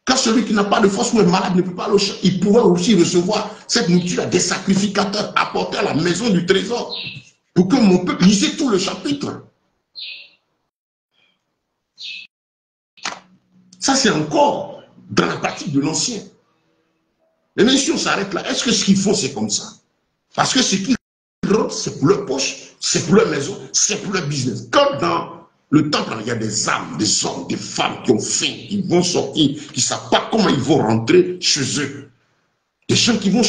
Quand celui qui n'a pas de force ou est malade ne peut pas aller au champ, il pourrait aussi recevoir cette nourriture des sacrificateurs apportés à la maison du trésor. Pour que mon peuple lisez tout le chapitre. Ça, c'est encore dans la pratique de l'ancien. Mais même si on s'arrête là, est-ce que ce qu'ils font, c'est comme ça? Parce que ce qu'ils rendent, c'est pour leur poche, c'est pour leur maison, c'est pour leur business. Comme dans le temple, il y a des âmes, des hommes, des femmes qui ont faim, qui vont sortir, qui ne savent pas comment ils vont rentrer chez eux. Des gens qui vont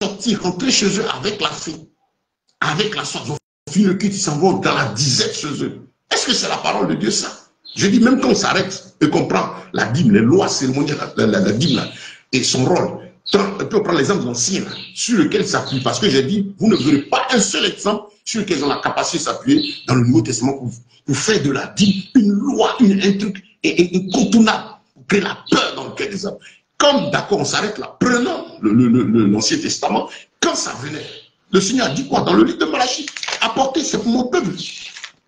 sortir, rentrer chez eux avec la faim, avec la soif. Ils ont fini le culte, ils s'en vont dans la disette chez eux. Est-ce que c'est la parole de Dieu, ça? Je dis, même quand on s'arrête et qu'on prend la dîme, les lois cérémonielles, la dîme là, et son rôle, on peut prendre l'exemple de l'ancien sur lequel il s'appuie. Parce que j'ai dit, vous ne verrez pas un seul exemple sur lequel ils ont la capacité de s'appuyer dans le Nouveau Testament pour faire de la dîme une loi, un truc incontournable, pour créer la peur dans le cœur des hommes. Comme, d'accord, on s'arrête là, prenons l'Ancien Testament, quand ça venait, le Seigneur a dit quoi? Dans le livre de Malachie, apportez, c'est pour mon peuple.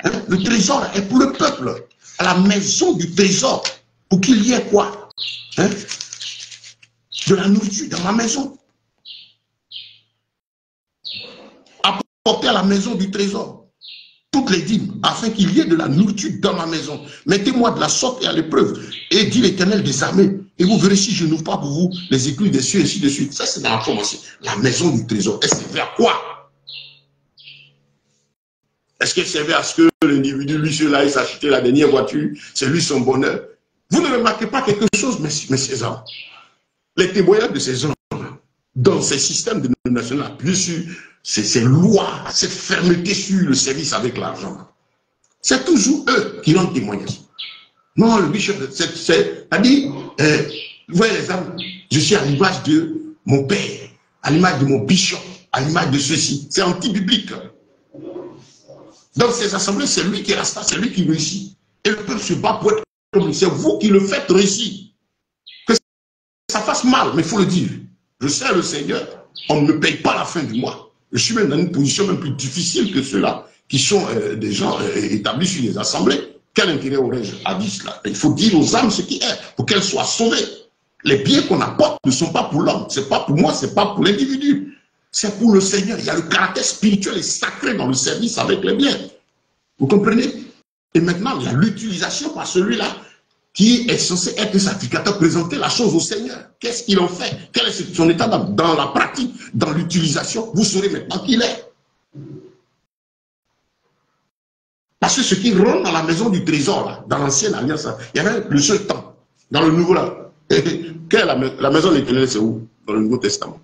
Hein? Le trésor est pour le peuple. À la maison du trésor, pour qu'il y ait quoi? Hein? De la nourriture dans ma maison. Apporter à la maison du trésor toutes les dîmes, afin qu'il y ait de la nourriture dans ma maison. Mettez-moi de la sorte et à l'épreuve. Et dit l'Éternel des armées, et vous verrez si je n'ouvre pas pour vous les écluses des cieux, et ainsi de suite. Ça, c'est dans la commencée. La maison du trésor. Elle servait à quoi? Est-ce qu'elle servait à ce que l'individu, lui, celui-là, il s'achetait la dernière voiture, c'est lui son bonheur? Vous ne remarquez pas quelque chose, messieurs hommes? Les témoignages de ces hommes, dans ces systèmes de dénomination appuyés sur ces lois, cette fermeté sur le service avec l'argent, c'est toujours eux qui rendent témoignage. Non, le bishop, c'est-à-dire, vous voyez les hommes, je suis à l'image de mon père, à l'image de mon bishop, à l'image de ceci. C'est anti-biblique. Dans ces assemblées, c'est lui qui reste là, c'est lui qui réussit. Et le peuple se bat pour être comme lui. C'est vous qui le faites réussir. Ça fasse mal, mais il faut le dire. Je sers le Seigneur, on ne me paye pas la fin du mois. Je suis même dans une position même plus difficile que ceux-là, qui sont des gens établis sur les assemblées. Quel intérêt aurais-je à dire cela? Il faut dire aux âmes ce qui est, pour qu'elles soient sauvées. Les biens qu'on apporte ne sont pas pour l'homme, c'est pas pour moi, c'est pas pour l'individu. C'est pour le Seigneur. Il y a le caractère spirituel et sacré dans le service avec les biens. Vous comprenez? Et maintenant, il y a l'utilisation par celui-là qui est censé être un sacrificateur, présenter la chose au Seigneur. Qu'est-ce qu'il en fait? Quel est son état dans la pratique, dans l'utilisation? Vous saurez maintenant qui il est. Parce que ce qui rentre dans la maison du trésor, là, dans l'ancienne alliance, là, il y avait le seul temps. Dans le nouveau, là, quelle est la maison de l'Éternel, c'est où? Dans le Nouveau Testament.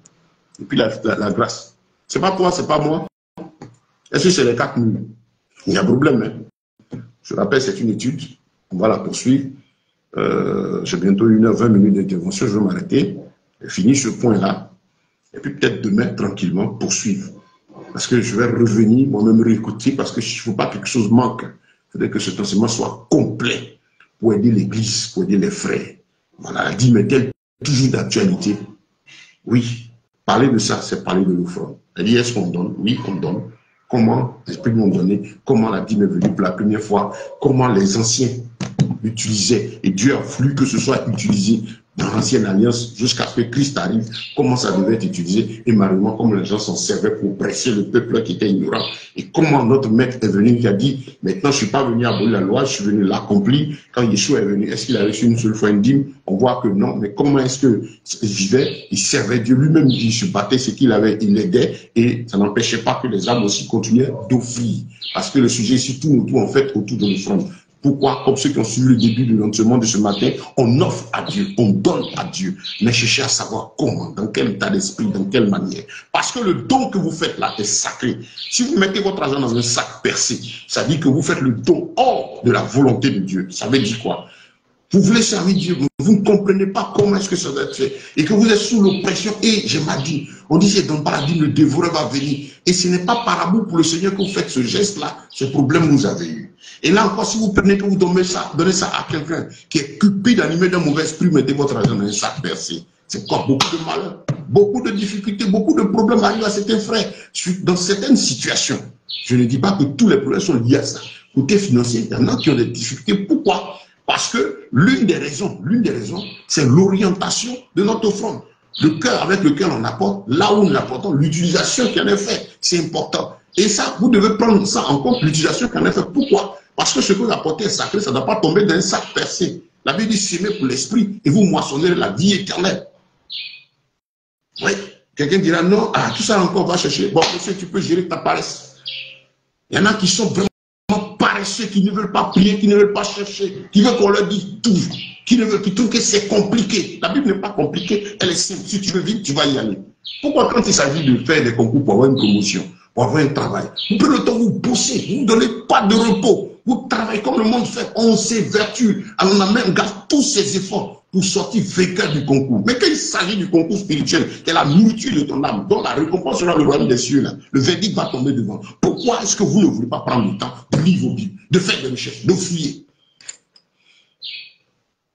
Et puis la grâce. C'est pas toi, c'est pas moi. Est-ce que c'est les 4 murs? Il y a un problème. Hein? Je rappelle, c'est une étude. On va la poursuivre. J'ai bientôt 1h20 d'intervention. Je vais m'arrêter. Finir ce point-là. Et puis peut-être demain, tranquillement, poursuivre. Parce que je vais revenir, moi-même réécouter, parce qu'il ne faut pas que quelque chose manque. Il faudrait que cet enseignement soit complet pour aider l'Église, pour aider les frères. Voilà, la dîme est-elle toujours d'actualité? Oui. Parler de ça, c'est parler de l'offrande. Elle dit, est-ce qu'on donne? Oui, on donne. Comment l'Esprit nous a donné? Comment la dîme est venue pour la première fois? Comment les anciens l'utilisaient? Et Dieu a voulu que ce soit utilisé dans l'ancienne alliance jusqu'à ce que Christ arrive. Comment ça devait être utilisé? Et malheureusement, comme les gens s'en servaient pour presser le peuple qui était ignorant. Et comment notre maître est venu, qui a dit, maintenant je ne suis pas venu abolir la loi, je suis venu l'accomplir. Quand Yeshua est venu, est-ce qu'il a reçu une seule fois une dîme? On voit que non. Mais comment est-ce qu'il vivait? Il servait Dieu lui-même, il se battait ce qu'il avait, il l'aidait, et ça n'empêchait pas que les âmes aussi continuaient d'offrir. Parce que le sujet ici tourne autour, en fait, autour de l'offrande. Pourquoi? Comme ceux qui ont suivi le début du lancement de ce matin, on offre à Dieu, on donne à Dieu. Mais cherchez à savoir comment, dans quel état d'esprit, dans quelle manière. Parce que le don que vous faites là est sacré. Si vous mettez votre argent dans un sac percé, ça dit que vous faites le don hors de la volonté de Dieu. Ça veut dire quoi? Vous voulez servir Dieu, vous ne comprenez pas comment est-ce que ça doit être fait. Et que vous êtes sous l'oppression. Et j'ai mal dit, on dit, c'est dans pas la dîme, le dévoreur va venir. Et ce n'est pas par amour pour le Seigneur que vous faites ce geste-là. Ce problème vous avez eu. Et là encore, si vous prenez que vous donnez ça à quelqu'un qui est cupide, animé d'un mauvais esprit, mettez votre argent dans un sac percé. C'est quoi? Beaucoup de malheur, beaucoup de difficultés, beaucoup de problèmes arrivent à certains frères. Dans certaines situations, je ne dis pas que tous les problèmes sont liés à ça. Côté financier, il y en a qui ont des difficultés. Pourquoi? Parce que l'une des raisons, c'est l'orientation de notre offrande. Le cœur avec lequel on apporte, là où nous l'apportons, l'utilisation qui en est faite, c'est important. Et ça, vous devez prendre ça en compte, l'utilisation qui en est faite. Pourquoi? Parce que ce que vous apportez est sacré, ça ne doit pas tomber dans un sac percé. La Bible dit s'aimer pour l'esprit et vous moissonnez la vie éternelle. Oui. Quelqu'un dira non, tout ça encore, va chercher. Bon, monsieur, tu peux gérer ta paresse. Il y en a qui sont vraiment paresseux, qui ne veulent pas prier, qui ne veulent pas chercher, qui veulent qu'on leur dise tout, qui trouvent que c'est compliqué. La Bible n'est pas compliquée, elle est simple. Si tu veux vite, tu vas y aller. Pourquoi quand il s'agit de faire des concours pour avoir une promotion, pour avoir un travail, vous prenez le temps, vous bossez, vous ne donnez pas de repos, vous travaillez comme le monde fait, on s'évertue, on a même gardé tous ses efforts pour sortir vainqueur du concours. Mais quand il s'agit du concours spirituel, qui est la nourriture de ton âme, dont la récompense sera le royaume des cieux, là, le verdict va tomber devant. Pourquoi est-ce que vous ne voulez pas prendre le temps de lire vos Bibles, de faire des recherches, de fouiller?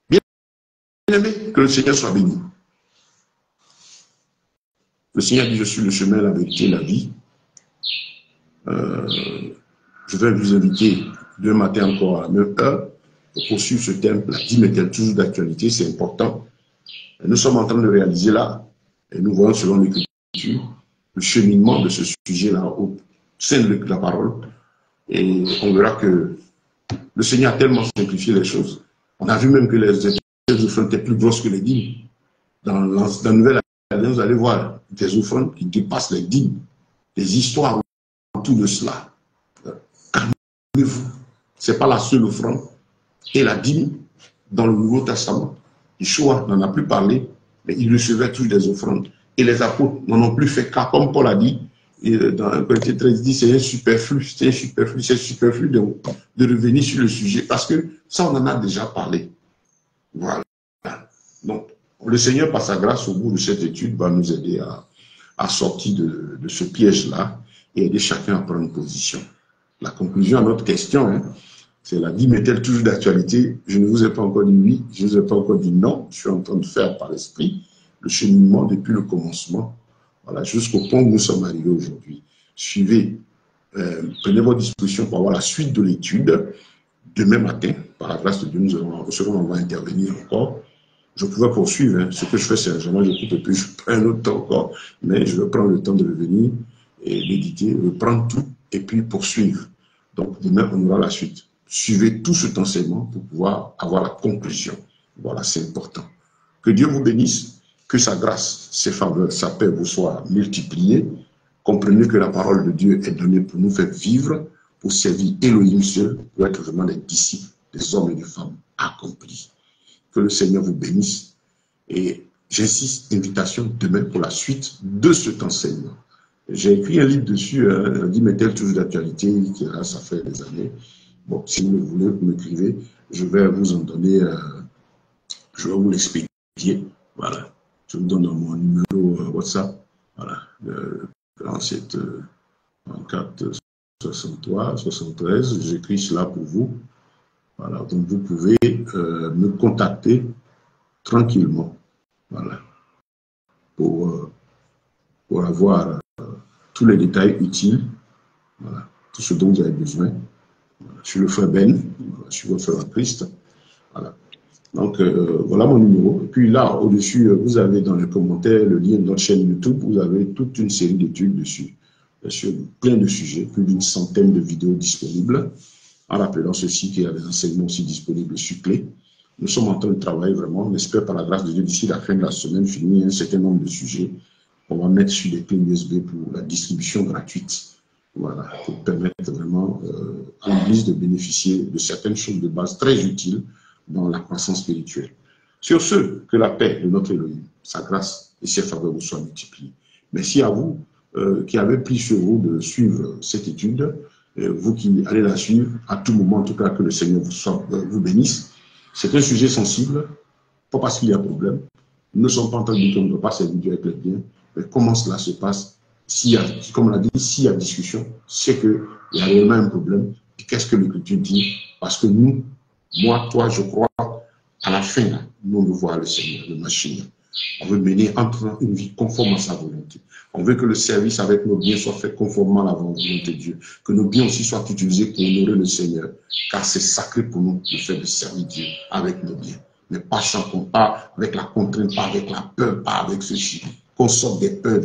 Bien aimé, que le Seigneur soit béni. Le Seigneur dit, je suis le chemin, la vérité, la vie. Je vais vous inviter demain matin encore à la même heure pour poursuivre ce thème. La dîme est-elle toujours d'actualité? C'est important. Et nous sommes en train de réaliser là, et nous voyons selon l'Écriture, le cheminement de ce sujet-là au sein de la parole. Et on verra que le Seigneur a tellement simplifié les choses. On a vu même que les offrandes étaient plus grosses que les dîmes. Dans la Nouvelle Alliance, vous allez voir des offrandes qui dépassent les dîmes, des histoires autour de cela. Calmez-vous. Ce n'est pas la seule offrande. Et la dîme, dans le Nouveau Testament, Yeshua n'en a plus parlé, mais il recevait tous des offrandes. Et les apôtres n'en ont plus fait cas, comme Paul a dit, dans 1 Corinthiens 13, il dit c'est superflu de revenir sur le sujet, parce que ça, on en a déjà parlé. Voilà. Donc, le Seigneur, par sa grâce, au bout de cette étude, va nous aider à sortir de ce piège-là et aider chacun à prendre une position. La conclusion à notre question, c'est la dîme est-elle toujours d'actualité? Je ne vous ai pas encore dit oui, je ne vous ai pas encore dit non. Je suis en train de faire par l'esprit le cheminement depuis le commencement, voilà, jusqu'au point où nous sommes arrivés aujourd'hui. Suivez, prenez votre disposition pour avoir la suite de l'étude. Demain matin, par la grâce de Dieu, on va intervenir encore. Je pouvais poursuivre, ce que je fais, c'est jamais je coupe et puis je prends un autre temps encore, mais je vais prendre le temps de revenir et méditer, reprendre tout et puis poursuivre. Donc demain, on aura la suite. Suivez tout cet enseignement pour pouvoir avoir la conclusion. Voilà, c'est important. Que Dieu vous bénisse, que sa grâce, ses faveurs, sa paix vous soient multipliées. Comprenez que la parole de Dieu est donnée pour nous faire vivre, pour servir Elohim seul, pour être vraiment des disciples, des hommes et des femmes accomplis. Que le Seigneur vous bénisse. Et j'insiste, invitation demain pour la suite de cet enseignement. J'ai écrit un livre dessus, dit mais-elle toujours d'actualité, qui là, ça fait des années. Bon, si vous le voulez, vous m'écrivez, je vais vous en donner, je vais vous l'expédier. Voilà. Je vous donne mon numéro WhatsApp. Voilà. 47 34 63 73. J'écris cela pour vous. Voilà, donc vous pouvez me contacter tranquillement, voilà, pour avoir tous les détails utiles, voilà, tout ce dont vous avez besoin. Voilà, je suis le frère Ben, je suis votre frère en Christ. Voilà. Donc, voilà mon numéro. Et puis là, au-dessus, vous avez dans les commentaires le lien de notre chaîne YouTube. Vous avez toute une série d'études dessus, sur plein de sujets, plus d'une centaine de vidéos disponibles. En rappelant ceci qu'il y a des enseignements aussi disponibles sur clé. Nous sommes en train de travailler vraiment. On espère par la grâce de Dieu d'ici la fin de la semaine finir un certain nombre de sujets. On va mettre sur des clés USB pour la distribution gratuite. Voilà, pour permettre vraiment à l'Église de bénéficier de certaines choses de base très utiles dans la croissance spirituelle. Sur ce, que la paix de notre Elohim, sa grâce et ses faveurs vous soient multipliées. Merci à vous qui avez pris sur vous de suivre cette étude, vous qui allez la suivre à tout moment, en tout cas que le Seigneur vous bénisse. C'est un sujet sensible, pas parce qu'il y a problème. Nous ne sommes pas en train de dire qu'on ne doit pas servir Dieu avec les biens, mais comment cela se passe, comme on l'a dit, s'il y a discussion, c'est qu'il y a réellement un problème. Qu'est-ce que l'Écriture dit? Parce que nous, moi, toi, je crois, à la fin, là, nous le voir le Seigneur, le Mashiach. On veut mener entre une vie conforme à sa volonté. On veut que le service avec nos biens soit fait conformément à la volonté de Dieu. Que nos biens aussi soient utilisés pour honorer le Seigneur. Car c'est sacré pour nous de faire de servir Dieu avec nos biens. Mais pas sans pas avec la contrainte, pas avec la peur, pas avec ceci. Qu'on sorte des peurs,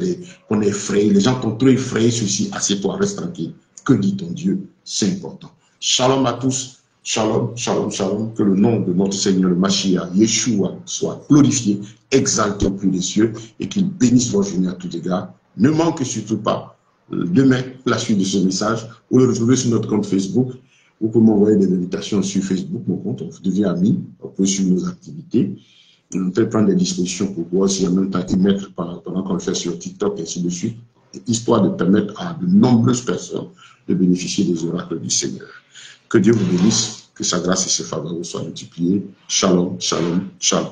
qu'on est effrayé. Les gens t'ont trop effrayé, ceci. Assieds-toi, reste tranquille. Que dit ton Dieu? C'est important. Shalom à tous. Shalom, shalom, shalom. Que le nom de notre Seigneur, le Mashiach, Yeshua, soit glorifié, exalté au plus des cieux et qu'il bénisse vos journées à tout égard. Ne manquez surtout pas demain la suite de ce message. Vous le retrouvez sur notre compte Facebook. Vous pouvez m'envoyer des invitations sur Facebook, mon compte. On devient amis. Vous pouvez suivre nos activités. On peut prendre des dispositions pour pouvoir aussi en même temps y mettre pendant qu'on le fait sur TikTok et ainsi de suite, histoire de permettre à de nombreuses personnes de bénéficier des oracles du Seigneur. Que Dieu vous bénisse, que sa grâce et ses faveurs vous soient multipliées. Shalom, shalom, shalom.